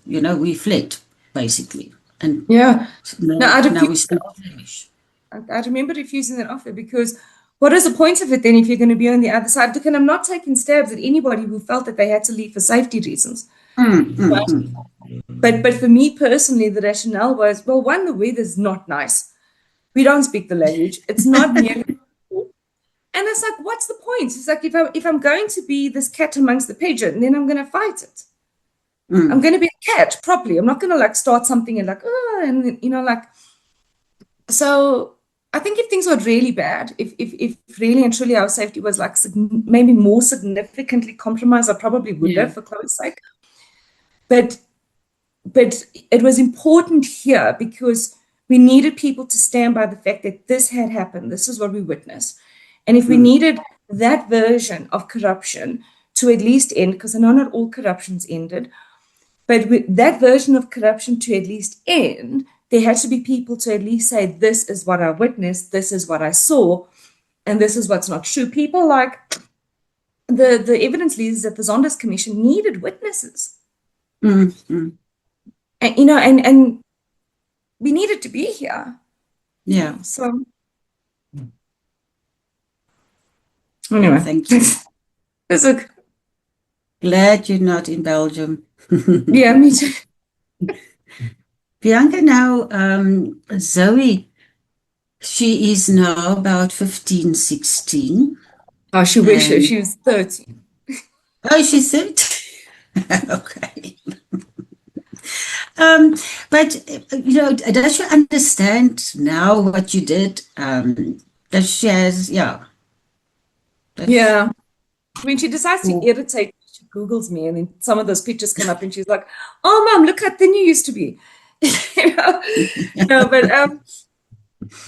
we fled, basically. And yeah, now we still finish. I remember refusing that offer because what is the point of it then if you're going to be on the other side? Look, and I'm not taking stabs at anybody who felt that they had to leave for safety reasons. But for me personally, the rationale was, well, one, the weather's not nice. We don't speak the language. It's not nearly. And it's like, what's the point? It's like, if I'm going to be this cat amongst the pigeon, then I'm going to fight it. I'm going to be a cat properly. I'm not going to start something and so I think if things were really bad, if really and truly our safety was maybe more significantly compromised, I probably would have for Chloe's sake. But it was important here because we needed people to stand by the fact that this had happened. This is what we witnessed. And if we needed that version of corruption to at least end, because I know not all corruptions ended, but that version of corruption to at least end, there had to be people to at least say, this is what I witnessed, this is what I saw, and this is what's not true. People like the evidence leaders at the Zondas Commission needed witnesses. And, and we needed to be here. Yeah. So anyway, thank you. Glad you're not in Belgium. Yeah, me too. Bianca, now Zoe, she is now about 15, 16. Oh, she wishes she was 13. Oh, she's 13. Okay. But, does she understand now what you did? Does she has, Yeah. I mean, she decides to irritate. She Googles me, and then some of those pictures come up, and she's like, "Oh, Mom, look how thin you used to be." No, but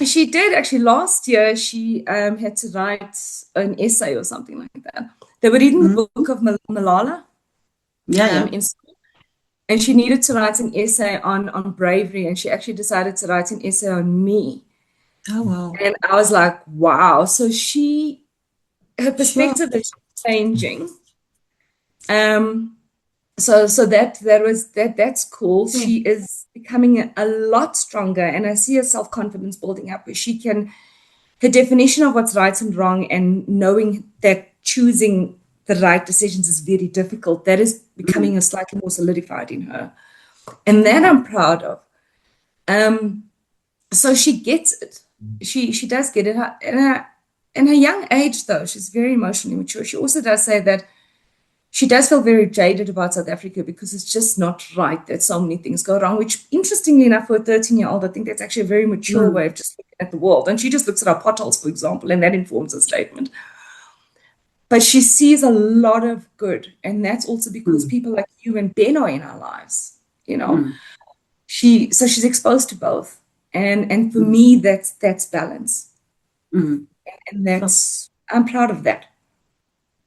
she did actually last year. She had to write an essay or something like that. They were reading the book of Malala. In school, and she needed to write an essay on bravery, and she actually decided to write an essay on me. Oh wow! And I was like, wow. So she her perspective is changing. So that's cool. She is becoming a lot stronger, and I see her self-confidence building up where she can, her definition of what's right and wrong and knowing that choosing the right decisions is very difficult. That is becoming a slightly more solidified in her. And that I'm proud of. So she gets it. She does get it. In her young age, though, she's very emotionally mature. She also does say that she does feel very jaded about South Africa because it's just not right that so many things go wrong, which, interestingly enough, for a 13-year-old, I think that's actually a very mature way of just looking at the world. And she just looks at our potholes, for example, and that informs her statement. But she sees a lot of good. And that's also because people like you and Ben are in our lives, you know. So she's exposed to both. And for me, that's balance. And that's, I'm proud of that.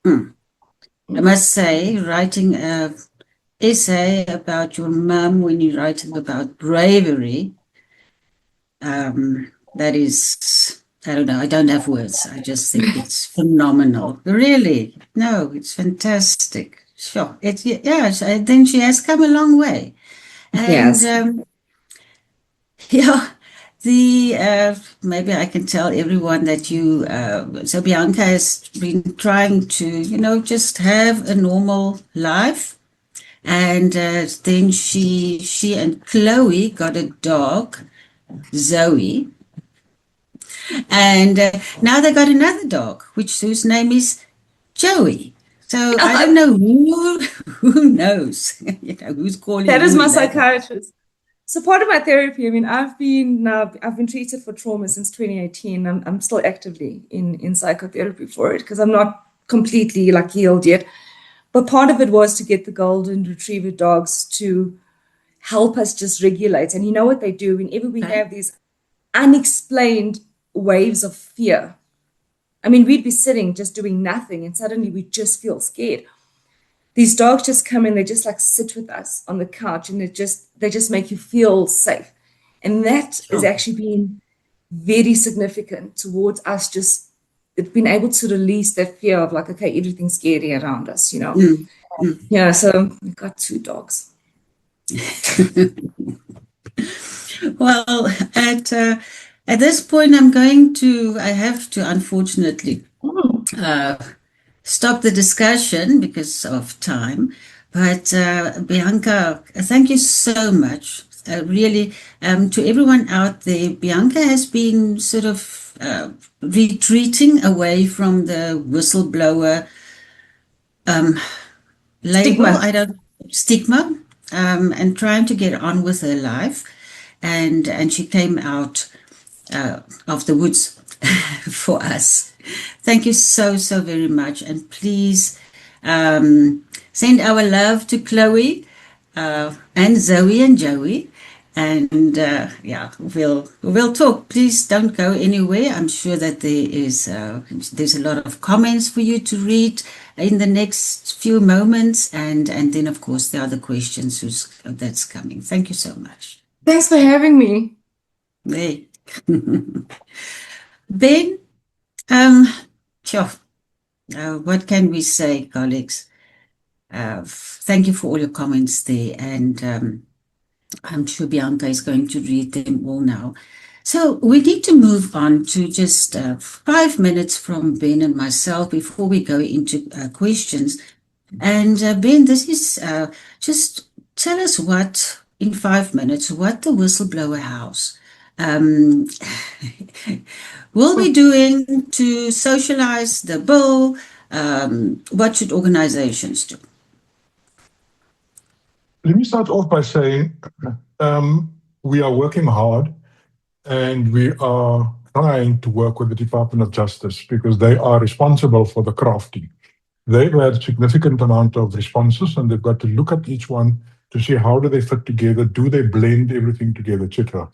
I must say, writing an essay about your mum when you're writing about bravery, that is, I don't know, I don't have words. I just think it's phenomenal. Really, no, it's fantastic. Sure, I think she has come a long way. And yeah, maybe I can tell everyone that you, so Bianca has been trying to, just have a normal life. And then she and Chloe got a dog, Zoe. And now they got another dog, whose name is Joey. So I don't know who knows, who's calling. That is my psychiatrist. So part of my therapy, I mean, I've been treated for trauma since 2018. I'm still actively in psychotherapy for it because I'm not completely healed yet. But part of it was to get the golden retriever dogs to help us just regulate. And you know what they do? Whenever we have these unexplained waves of fear, I mean, we'd be sitting just doing nothing and suddenly we just feel scared. These dogs just come in, they just sit with us on the couch and they just make you feel safe. And that has actually been very significant towards us just being able to release that fear of okay, everything's scary around us, Yeah, so we've got 2 dogs. Well, at this point, I have to unfortunately stop the discussion because of time. But Bianca, thank you so much. Really, to everyone out there, Bianca has been sort of retreating away from the whistleblower label, stigma, and trying to get on with her life. And she came out of the woods for us. Thank you so very much. And please send our love to Chloe and Zoe and Joey. And we'll talk. Please don't go anywhere. I'm sure that there's a lot of comments for you to read in the next few moments. And then, of course, there are the questions that's coming. Thank you so much. Thanks for having me. Hey. Ben, what can we say, colleagues? Thank you for all your comments there. And I'm sure Bianca is going to read them all now. So we need to move on to just 5 minutes from Ben and myself before we go into questions. And Ben, this is just tell us in 5 minutes, what the Whistleblower House will be doing to socialize the bill. What should organizations do? Let me start off by saying we are working hard and we are trying to work with the Department of Justice because they are responsible for the crafting. They've had a significant amount of responses and they've got to look at each one to see how do they fit together, do they blend everything together, etc.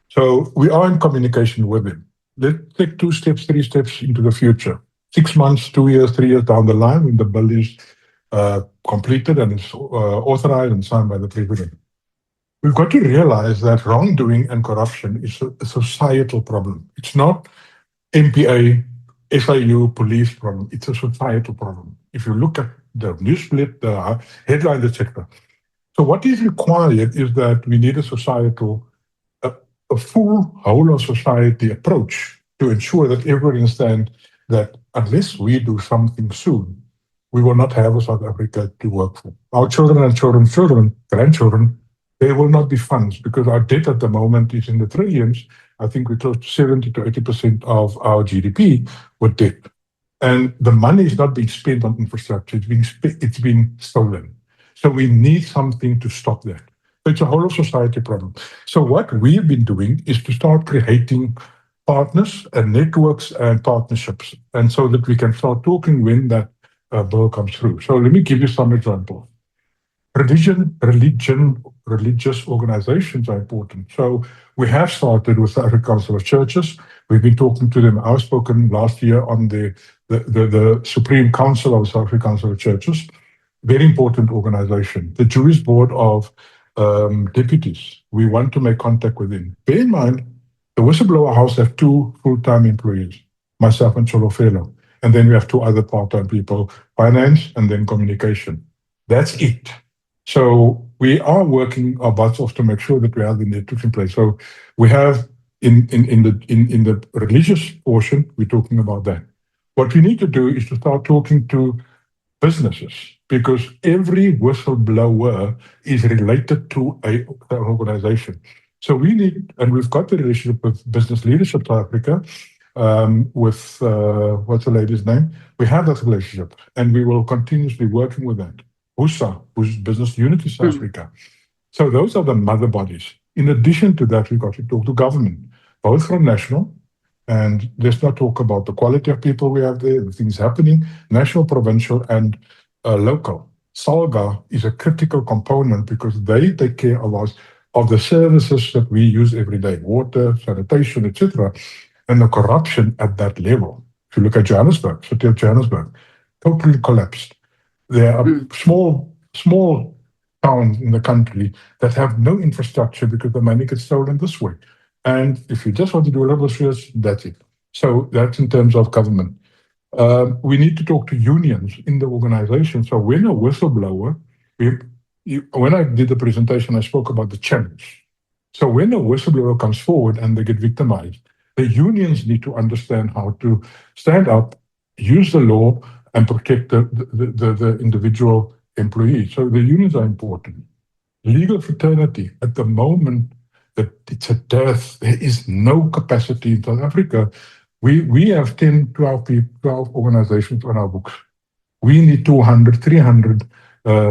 So we are in communication with them. Let's take 2 steps, 3 steps into the future. 6 months, 2 years, 3 years down the line when the bill is completed and it's authorized and signed by the president. We've got to realize that wrongdoing and corruption is a societal problem. It's not MPA SIU police problem. It's a societal problem. If you look at the news split, the headlines, etc. So what is required is that we need a societal, a, a full whole of society approach to ensure that everyone understands that unless we do something soon, we will not have a South Africa to work for. Our children and children's children, grandchildren, there will not be funds because our debt at the moment is in the trillions. I think we're close to 70 to 80% of our GDP with debt. And the money is not being spent on infrastructure, it's being stolen. So we need something to stop that. So it's a whole of society problem. So what we've been doing is to start creating partners and networks and partnerships, and so that we can start talking when that bill comes through. So let me give you some examples. Religious organizations are important. So we have started with the African Council of Churches. We've been talking to them. I was spoken last year on the Supreme Council of the South African Council of Churches. Very important organization. The Jewish Board of Deputies. We want to make contact with them. Bear in mind, the Whistleblower House have 2 full-time employees, myself and Cholofelo. And then we have 2 other part-time people, finance and then communication. That's it. So we are working our butts off to make sure that we have the networks in place. So we have in the religious portion, we're talking about that. What we need to do is to start talking to businesses, because every whistleblower is related to an organization. So we need, and we've got the relationship with Business Leadership South Africa, with what's the lady's name? We have that relationship, and we will continuously working with that. WUSA, who's Business Unity South Africa. So those are the mother bodies. In addition to that, we've got to talk to government, both from national, and let's not talk about the quality of people we have there, the things happening, national, provincial, and local. SALGA is a critical component because they take care of us, of the services that we use every day, water, sanitation, etc., and the corruption at that level. If you look at Johannesburg, city of Johannesburg, totally collapsed. There are small towns in the country that have no infrastructure because the money gets stolen this way. And if you just want to do a little research, that's it. So that's in terms of government. We need to talk to unions in the organization. So when a whistleblower, when I did the presentation, I spoke about the challenge. So when a whistleblower comes forward and they get victimized, the unions need to understand how to stand up, use the law, and protect the individual employee. So the unions are important. Legal fraternity, at the moment that it's a death, there is no capacity in South Africa. We have 10, 12 organizations on our books. We need 200, 300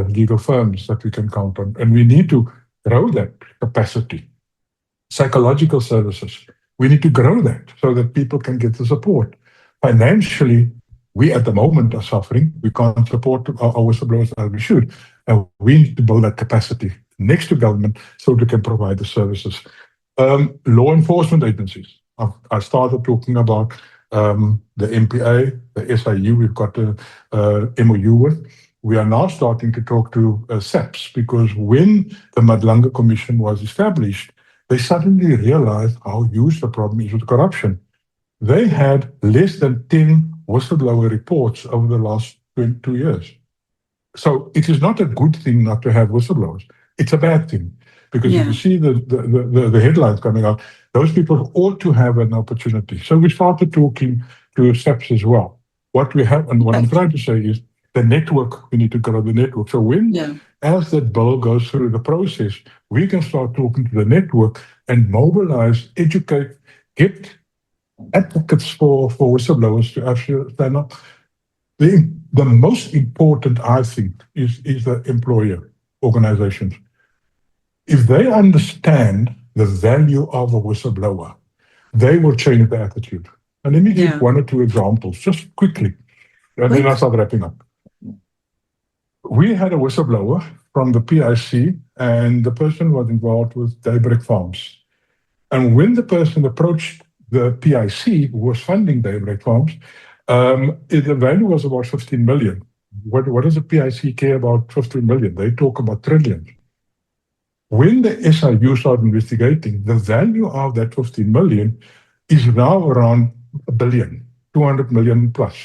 legal firms that we can count on, and we need to grow that capacity. Psychological services, we need to grow that so that people can get the support. Financially, we at the moment are suffering. We can't support our whistleblowers as we should. And we need to build that capacity next to government so we can provide the services. Law enforcement agencies. I started talking about the MPA, the SIU, we've got a MOU with. We are now starting to talk to SAPS, because when the Madlanga Commission was established, they suddenly realized how huge the problem is with corruption. They had less than 10 whistleblower reports over the last 2 years. So it is not a good thing not to have whistleblowers. It's a bad thing, because if you see the headlines coming out, those people ought to have an opportunity. So we started talking to SAPS as well. What we have, and what I'm trying to say is the network, we need to grow the network. So when, as that bill goes through the process, we can start talking to the network and mobilize, educate, get advocates for whistleblowers to actually stand up. The most important, I think, is the employer organizations. If they understand the value of a whistleblower, they will change their attitude. And let me give 1 or 2 examples, just quickly, and then I'll start wrapping up. We had a whistleblower from the PIC, and the person was involved with Daybreak Farms. And when the person approached the PIC, who was funding Daybreak Farms, the value was about 15 million. What does the PIC care about 15 million? They talk about trillions. When the SIU started investigating, the value of that 15 million is now around 1 billion. 200 million plus.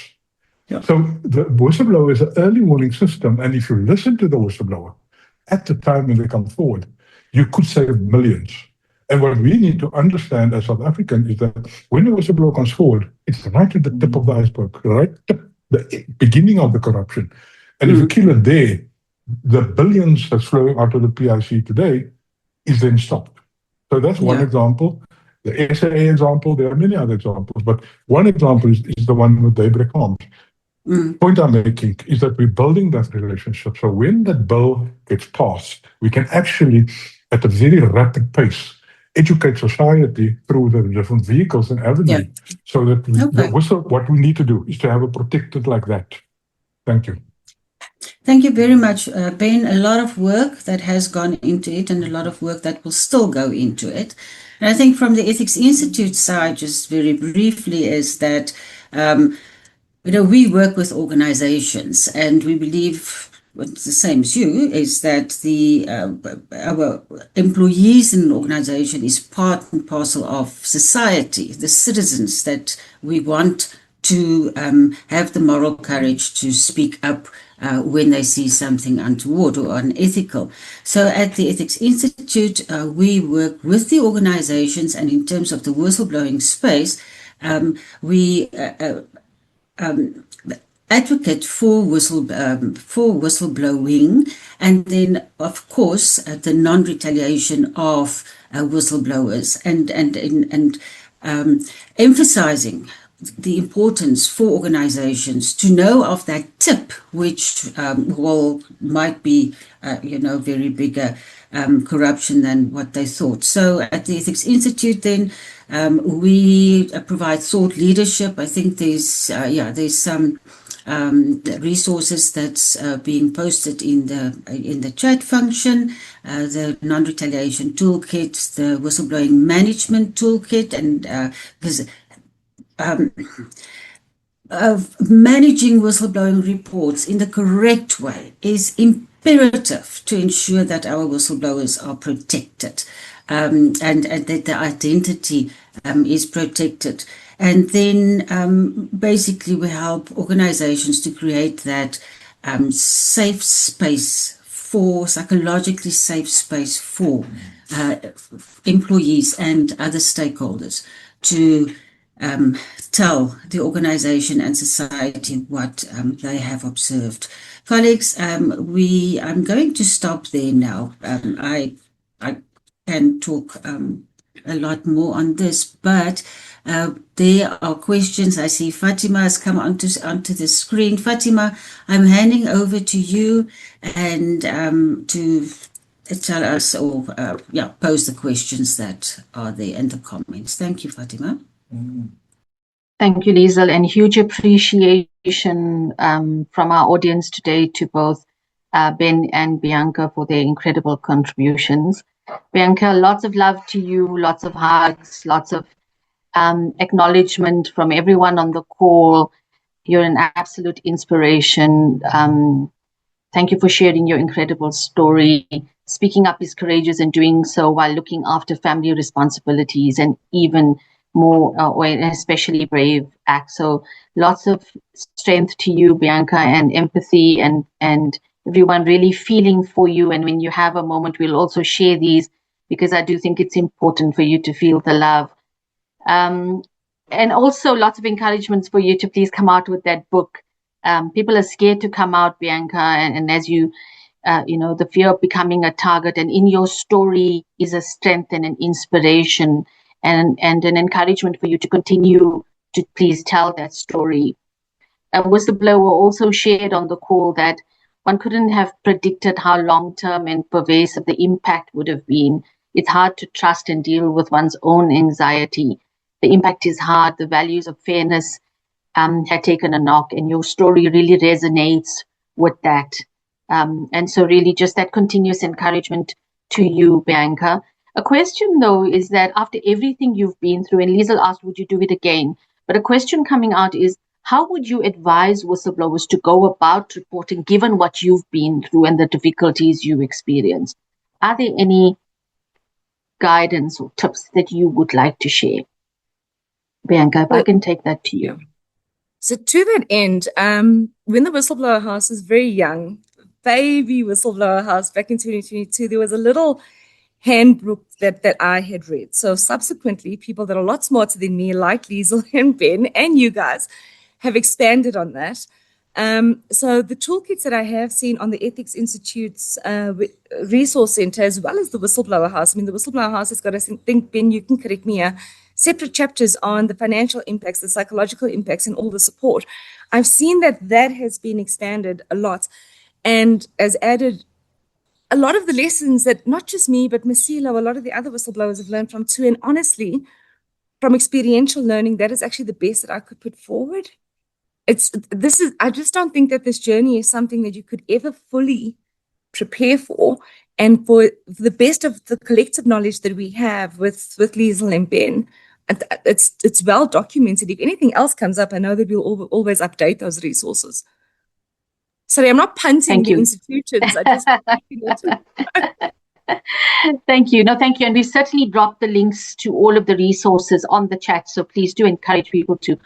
Yeah. So the whistleblower is an early warning system, and if you listen to the whistleblower at the time when they come forward, you could save millions. And what we need to understand as South Africans is that when a whistleblower comes forward, it's right at the tip of the iceberg, right at the beginning of the corruption. And if you kill it there, the billions that's flowing out of the PIC today is then stopped. So that's one example. The SAA example, there are many other examples, but one example is the one with Daybreak Arms. Point I'm making is that we're building that relationship. So when that bill gets passed, we can actually, at a very rapid pace, educate society through the different vehicles and avenues, so that what we need to do is to have a protected like that. Thank you. Thank you very much, Ben. A lot of work that has gone into it and a lot of work that will still go into it. And I think from the Ethics Institute side, just very briefly, is that we work with organizations, and we believe it's the same as you, is that our employees in an organization is part and parcel of society, the citizens that we want to have the moral courage to speak up when they see something untoward or unethical. So at the Ethics Institute, we work with the organizations, and in terms of the whistleblowing space, we advocate for whistleblowing, and then of course the non-retaliation of whistleblowers, and emphasizing the importance for organizations to know of that tip, which might be very bigger corruption than what they thought. So at the Ethics Institute, then we provide thought leadership. I think there's some resources that's being posted in the chat function, the non-retaliation toolkit, the whistleblowing management toolkit, and because managing whistleblowing reports in the correct way is imperative to ensure that our whistleblowers are protected, and that the identity is protected. And then basically we help organizations to create that safe space psychologically safe space for employees and other stakeholders to tell the organization and society what they have observed. Colleagues, I'm going to stop there now. I can talk a lot more on this, but there are questions. I see Fatima has come onto the screen. Fatima, I'm handing over to you and to tell us or pose the questions that are there in the comments. Thank you, Fatima. Thank you, Liesl, and huge appreciation from our audience today to both Ben and Bianca for their incredible contributions. Bianca, lots of love to you, lots of hugs, lots of acknowledgement from everyone on the call. You're an absolute inspiration. Thank you for sharing your incredible story. Speaking up is courageous, and doing so while looking after family responsibilities, and even more, or especially brave act. So lots of strength to you, Bianca, and empathy, and everyone really feeling for you. And when you have a moment, we'll also share these, because I do think it's important for you to feel the love. And also lots of encouragements for you to please come out with that book. People are scared to come out, Bianca, and as you, the fear of becoming a target, and in your story is a strength and an inspiration and an encouragement for you to continue to please tell that story. A whistleblower also shared on the call that one couldn't have predicted how long-term and pervasive the impact would have been. It's hard to trust and deal with one's own anxiety. The impact is hard. The values of fairness had taken a knock, and your story really resonates with that. And so really just that continuous encouragement to you, Bianca. A question, though, is that after everything you've been through, and Liesl asked, would you do it again? But a question coming out is, how would you advise whistleblowers to go about reporting, given what you've been through and the difficulties you experienced? Are there any guidance or tips that you would like to share? Bianca, if I can take that to you. So to that end, when the Whistleblower House was very young, baby Whistleblower House back in 2022, there was a little handbook that I had read. So subsequently, people that are a lot smarter than me, like Liesl and Ben and you guys, have expanded on that. So the toolkits that I have seen on the Ethics Institute's resource center, as well as the Whistleblower House. I mean, the Whistleblower House has got, I think, Ben, you can correct me here, separate chapters on the financial impacts, the psychological impacts, and all the support. I've seen that has been expanded a lot and has added a lot of the lessons that not just me, but Masilo, a lot of the other whistleblowers have learned from too. And honestly, from experiential learning, that is actually the best that I could put forward. I just don't think that this journey is something that you could ever fully prepare for. And for the best of the collective knowledge that we have with Liesl and Ben, it's well documented. If anything else comes up, I know that we'll always update those resources. Sorry, I'm not punting the institutions. I just Thank you. No, thank you. And we certainly dropped the links to all of the resources on the chat. So please do encourage people to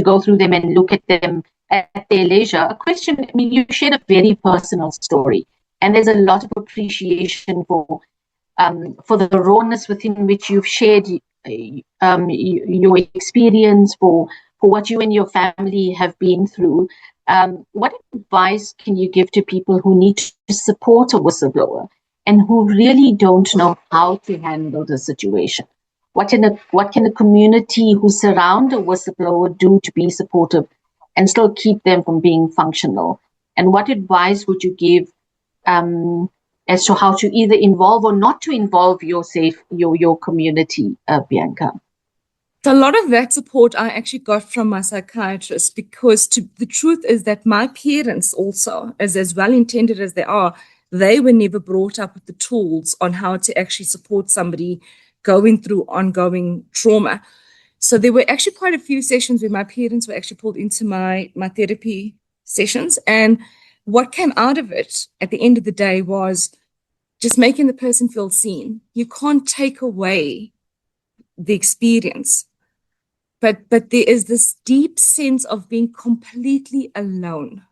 go through them and look at them at their leisure. A question, I mean, you shared a very personal story, and there's a lot of appreciation for the rawness within which you've shared your experience, for what you and your family have been through. What advice can you give to people who need to support a whistleblower and who really don't know how to handle the situation? What can a community who surround a whistleblower do to be supportive and still keep them from being functional? And what advice would you give as to how to either involve or not to involve your community, Bianca? So a lot of that support I actually got from my psychiatrist, because the truth is that my parents also, as well-intended as they are, they were never brought up with the tools on how to actually support somebody going through ongoing trauma. So there were actually quite a few sessions where my parents were actually pulled into my therapy sessions. And what came out of it at the end of the day was just making the person feel seen. You can't take away the experience. But there is this deep sense of being completely alone,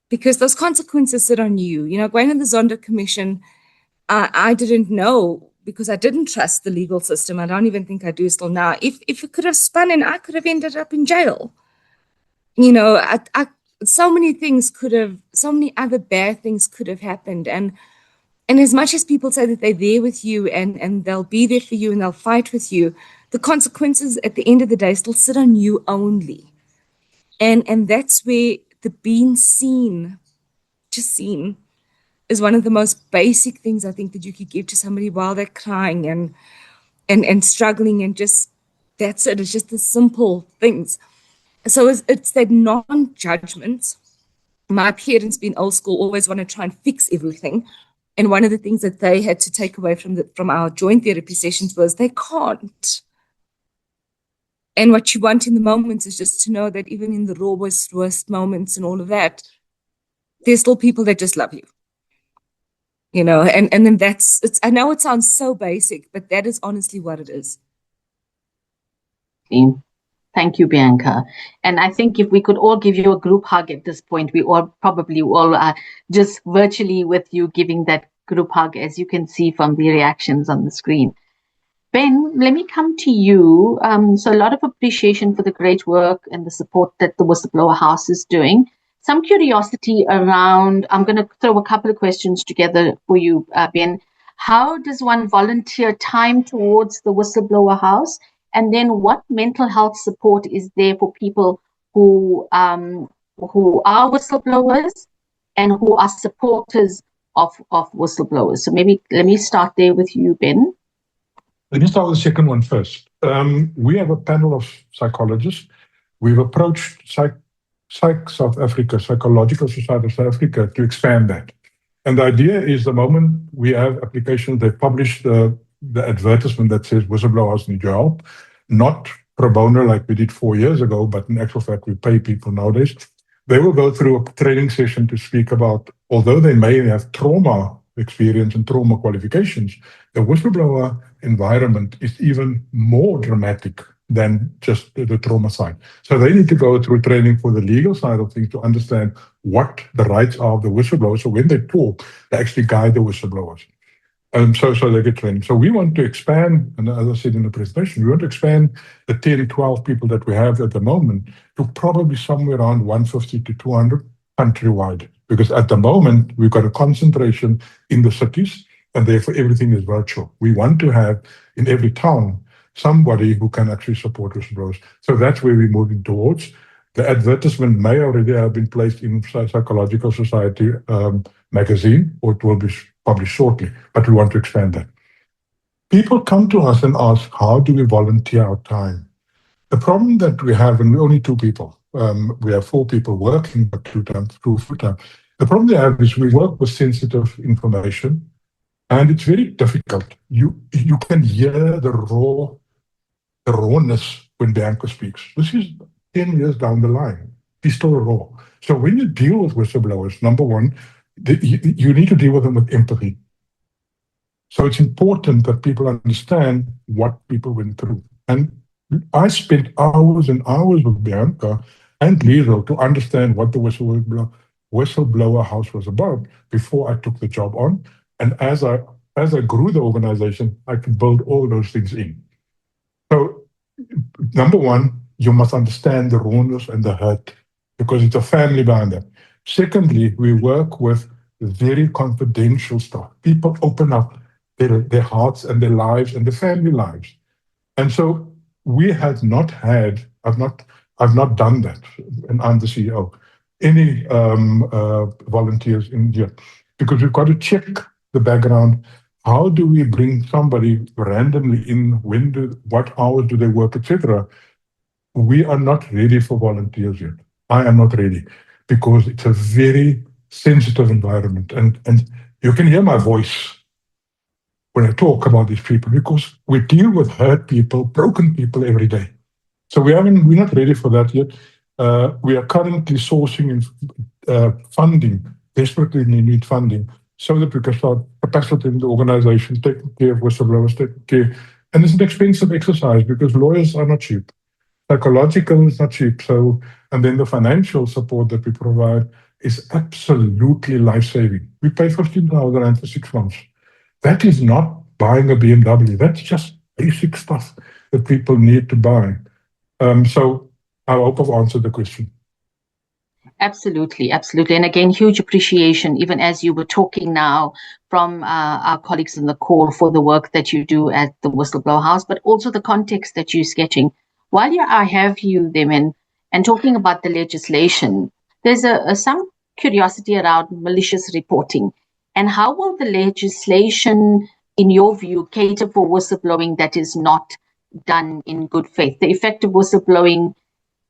because those consequences sit on you. You know, going to the Zondo Commission, I didn't know, because I didn't trust the legal system. I don't even think I do still now. If it could have spun in, I could have ended up in jail. You know, so many other bad things could have happened. And as much as people say that they're there with you and they'll be there for you and they'll fight with you, the consequences at the end of the day still sit on you only. And that's where the being seen, just seen, is one of the most basic things I think that you could give to somebody while they're crying and struggling, and just, that's it. It's just the simple things. So it's that non-judgment. My parents, being old school, always want to try and fix everything. And one of the things that they had to take away from our joint therapy sessions was they can't. And what you want in the moments is just to know that even in the rawest, worst moments and all of that, there's still people that just love you. You know, and then I know it sounds so basic, but that is honestly what it is. Thank you, Bianca. And I think if we could all give you a group hug at this point, we all probably are just virtually with you giving that group hug, as you can see from the reactions on the screen. Ben, let me come to you. So a lot of appreciation for the great work and the support that the Whistleblower House is doing. Some curiosity around, I'm going to throw a couple of questions together for you, Ben. How does one volunteer time towards the Whistleblower House? And then what mental health support is there for people who are whistleblowers and who are supporters of whistleblowers? So maybe let me start there with you, Ben. Let me start with the second one first. We have a panel of psychologists. We've approached Psych South Africa, Psychological Society of South Africa, to expand that. And the idea is the moment we have applications, they publish the advertisement that says whistleblowers need your help, not pro bono like we did 4 years ago, but in actual fact, we pay people nowadays. They will go through a training session to speak about, although they may have trauma experience and trauma qualifications, the whistleblower environment is even more dramatic than just the trauma side. So they need to go through training for the legal side of things to understand what the rights are of the whistleblowers. So when they talk, they actually guide the whistleblowers. So they get training. So we want to expand, and as I said in the presentation, we want to expand the 10, 12 people that we have at the moment to probably somewhere around 150 to 200 countrywide. Because at the moment, we've got a concentration in the cities, and therefore everything is virtual. We want to have in every town somebody who can actually support whistleblowers. So that's where we're moving towards. The advertisement may already have been placed in Psychological Society magazine, or it will be published shortly, but we want to expand that. People come to us and ask, how do we volunteer our time? The problem that we have, and we're only 2 people, we have 4 people working, but 2 full-time. The problem they have is we work with sensitive information, and it's very difficult. You can hear the rawness when Bianca speaks. This is 10 years down the line. She's still raw. So when you deal with whistleblowers, number one, you need to deal with them with empathy. So it's important that people understand what people went through. And I spent hours and hours with Bianca and Liesel to understand what the Whistleblower House was about before I took the job on. And as I grew the organization, I could build all those things in. So number one, you must understand the rawness and the hurt, because it's a family behind that. Secondly, we work with very confidential stuff. People open up their hearts and their lives and their family lives. And so we have not had, I've not done that, and I'm the CEO, any volunteers in here, because we've got to check the background. How do we bring somebody randomly in? What hours do they work, etc.? We are not ready for volunteers yet. I am not ready, because it's a very sensitive environment. And you can hear my voice when I talk about these people, because we deal with hurt people, broken people every day. So we're not ready for that yet. We are currently sourcing funding, desperately need funding, so that we can start capacitating the organization, taking care of whistleblowers, taking care. And it's an expensive exercise because lawyers are not cheap. Psychological is not cheap. So, and then the financial support that we provide is absolutely life-saving. We pay 15,000 rand for 6 months. That is not buying a BMW. That's just basic stuff that people need to buy. So I hope I've answered the question. Absolutely, absolutely. And again, huge appreciation, even as you were talking now, from our colleagues in the call for the work that you do at the Whistleblower House, but also the context that you're sketching. While I have you, Demin, and talking about the legislation, there's some curiosity around malicious reporting. And how will the legislation, in your view, cater for whistleblowing that is not done in good faith? The effective whistleblowing,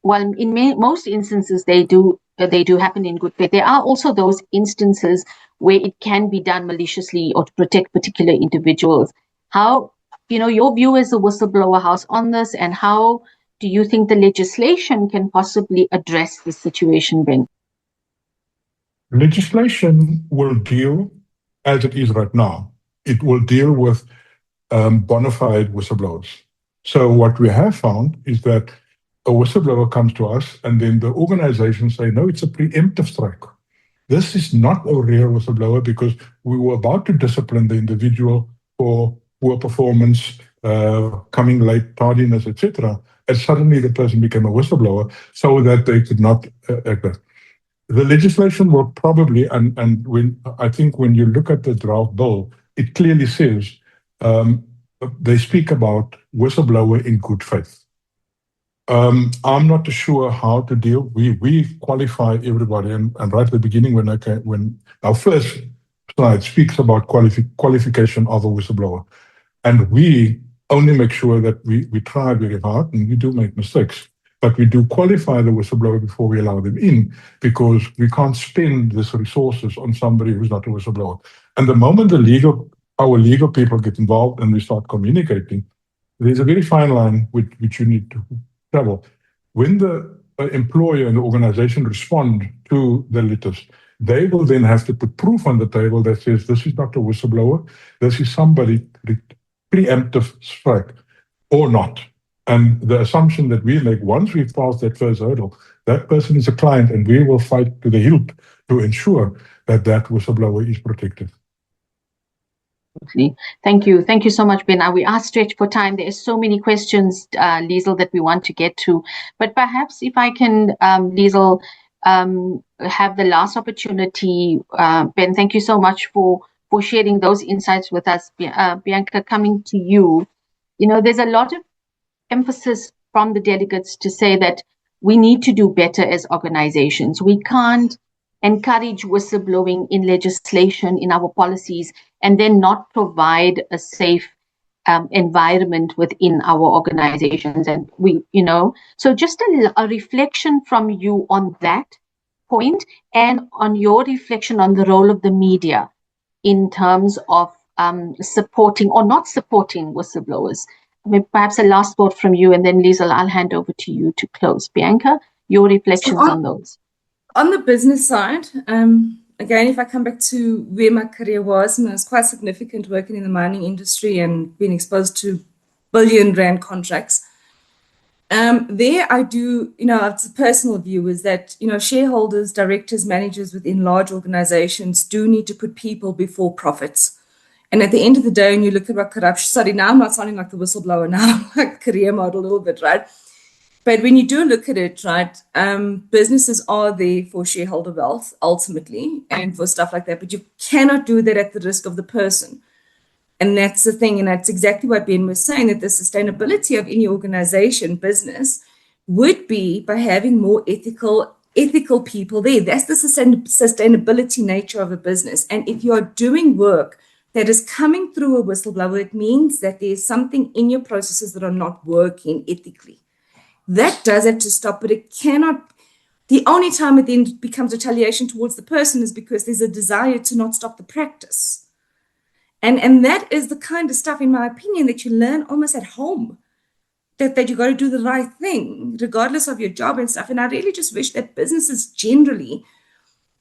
while in most instances they do happen in good faith, there are also those instances where it can be done maliciously or to protect particular individuals. How, your view as a Whistleblower House on this, and how do you think the legislation can possibly address this situation, Ben? Legislation will deal, as it is right now, it will deal with bona fide whistleblowers. So what we have found is that a whistleblower comes to us, and then the organization say, no, it's a preemptive strike. This is not a real whistleblower, because we were about to discipline the individual for poor performance, coming late, tardiness, etc. And suddenly the person became a whistleblower so that they could not act. The legislation will probably, and I think when you look at the draft bill, it clearly says they speak about whistleblower in good faith. I'm not sure how to deal. We qualify everybody, and right at the beginning when our first slide speaks about qualification of a whistleblower, and we only make sure that we try very hard, and we do make mistakes, but we do qualify the whistleblower before we allow them in, because we can't spend these resources on somebody who's not a whistleblower. And the moment our legal people get involved and we start communicating, there's a very fine line which you need to travel. When the employer and the organization respond to the letters, they will then have to put proof on the table that says this is not a whistleblower, this is somebody preemptive strike or not. And the assumption that we make, once we've passed that first hurdle, that person is a client and we will fight to the hilt to ensure that that whistleblower is protected. Thank you. Thank you so much, Ben. We are stretched for time. There are so many questions, Liesl, that we want to get to. But perhaps if I can, Liesl, have the last opportunity. Ben, thank you so much for sharing those insights with us. Bianca, coming to you, there's a lot of emphasis from the delegates to say that we need to do better as organizations. We can't encourage whistleblowing in legislation, in our policies, and then not provide a safe environment within our organizations. And so just a reflection from you on that point, and on your reflection on the role of the media in terms of supporting or not supporting whistleblowers. I mean, perhaps a last thought from you, and then Liesl, I'll hand over to you to close. Bianca, your reflections on those. On the business side, again, if I come back to where my career was, and it was quite significant working in the mining industry and being exposed to billion-rand contracts. There I do, it's a personal view, is that, shareholders, directors, managers within large organizations do need to put people before profits. And at the end of the day, when you look at what corruption, sorry, now I'm not sounding like the whistleblower now, like career model a little bit, right? But when you do look at it, right, businesses are there for shareholder wealth, ultimately, and for stuff like that. But you cannot do that at the risk of the person. And that's the thing. And that's exactly what Ben was saying, that the sustainability of any organization, business, would be by having more ethical people there. That's the sustainability nature of a business. And if you are doing work that is coming through a whistleblower, it means that there's something in your processes that are not working ethically. That does have to stop, but it cannot. The only time it then becomes retaliation towards the person is because there's a desire to not stop the practice. And that is the kind of stuff, in my opinion, that you learn almost at home, that you got to do the right thing, regardless of your job and stuff. And I really just wish that businesses generally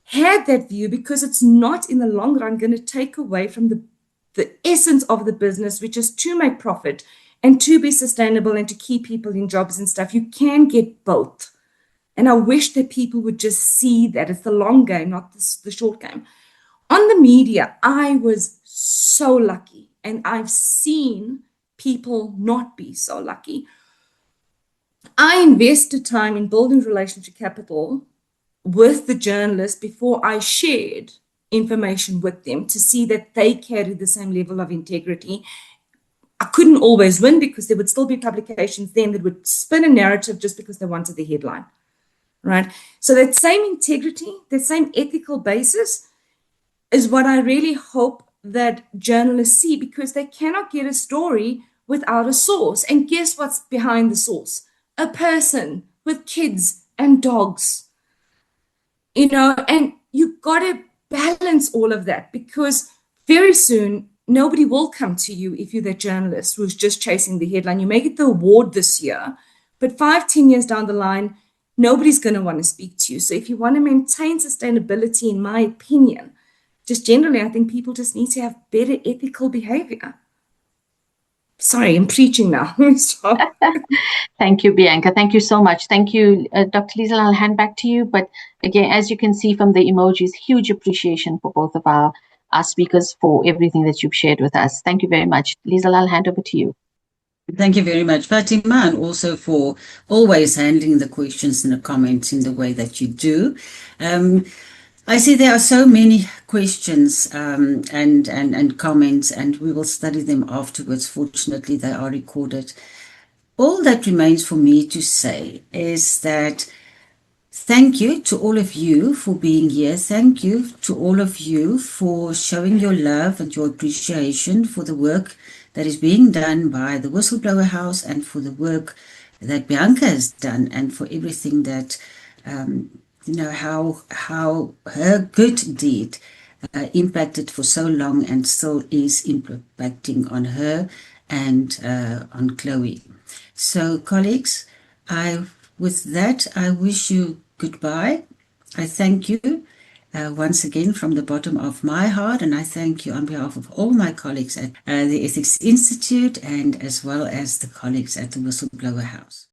had that view, because it's not in the long run going to take away from the essence of the business, which is to make profit and to be sustainable and to keep people in jobs and stuff. You can get both. And I wish that people would just see that it's the long game, not the short game. On the media, I was so lucky, and I've seen people not be so lucky. I invested time in building relationship capital with the journalists before I shared information with them, to see that they carried the same level of integrity. I couldn't always win, because there would still be publications then that would spin a narrative just because they wanted the headline, right? So that same integrity, that same ethical basis is what I really hope that journalists see, because they cannot get a story without a source. And guess what's behind the source? A person with kids and dogs, and you've got to balance all of that, because very soon nobody will come to you if you're that journalist who's just chasing the headline. You may get the award this year, but 5-10 years down the line, nobody's going to want to speak to you. So if you want to maintain sustainability, in my opinion, just generally, I think people just need to have better ethical behavior. Sorry, I'm preaching now. Stop. Thank you, Bianca. Thank you so much. Thank you, Dr. Liesl. I'll hand back to you. But again, as you can see from the emojis, huge appreciation for both of our speakers for everything that you've shared with us. Thank you very much. Liesl, I'll hand over to you. Thank you very much, Fatima, and also for always handling the questions and the comments in the way that you do. I see there are so many questions and comments, and we will study them afterwards. Fortunately, they are recorded. All that remains for me to say is that thank you to all of you for being here. Thank you to all of you for showing your love and your appreciation for the work that is being done by the Whistleblower House, and for the work that Bianca has done, and for everything that how her good deed impacted for so long and still is impacting on her and on Chloe. So, colleagues, with that, I wish you goodbye. I thank you. once again from the bottom of my heart, and I thank you on behalf of all my colleagues at the Ethics Institute and as well as the colleagues at the Whistleblower House.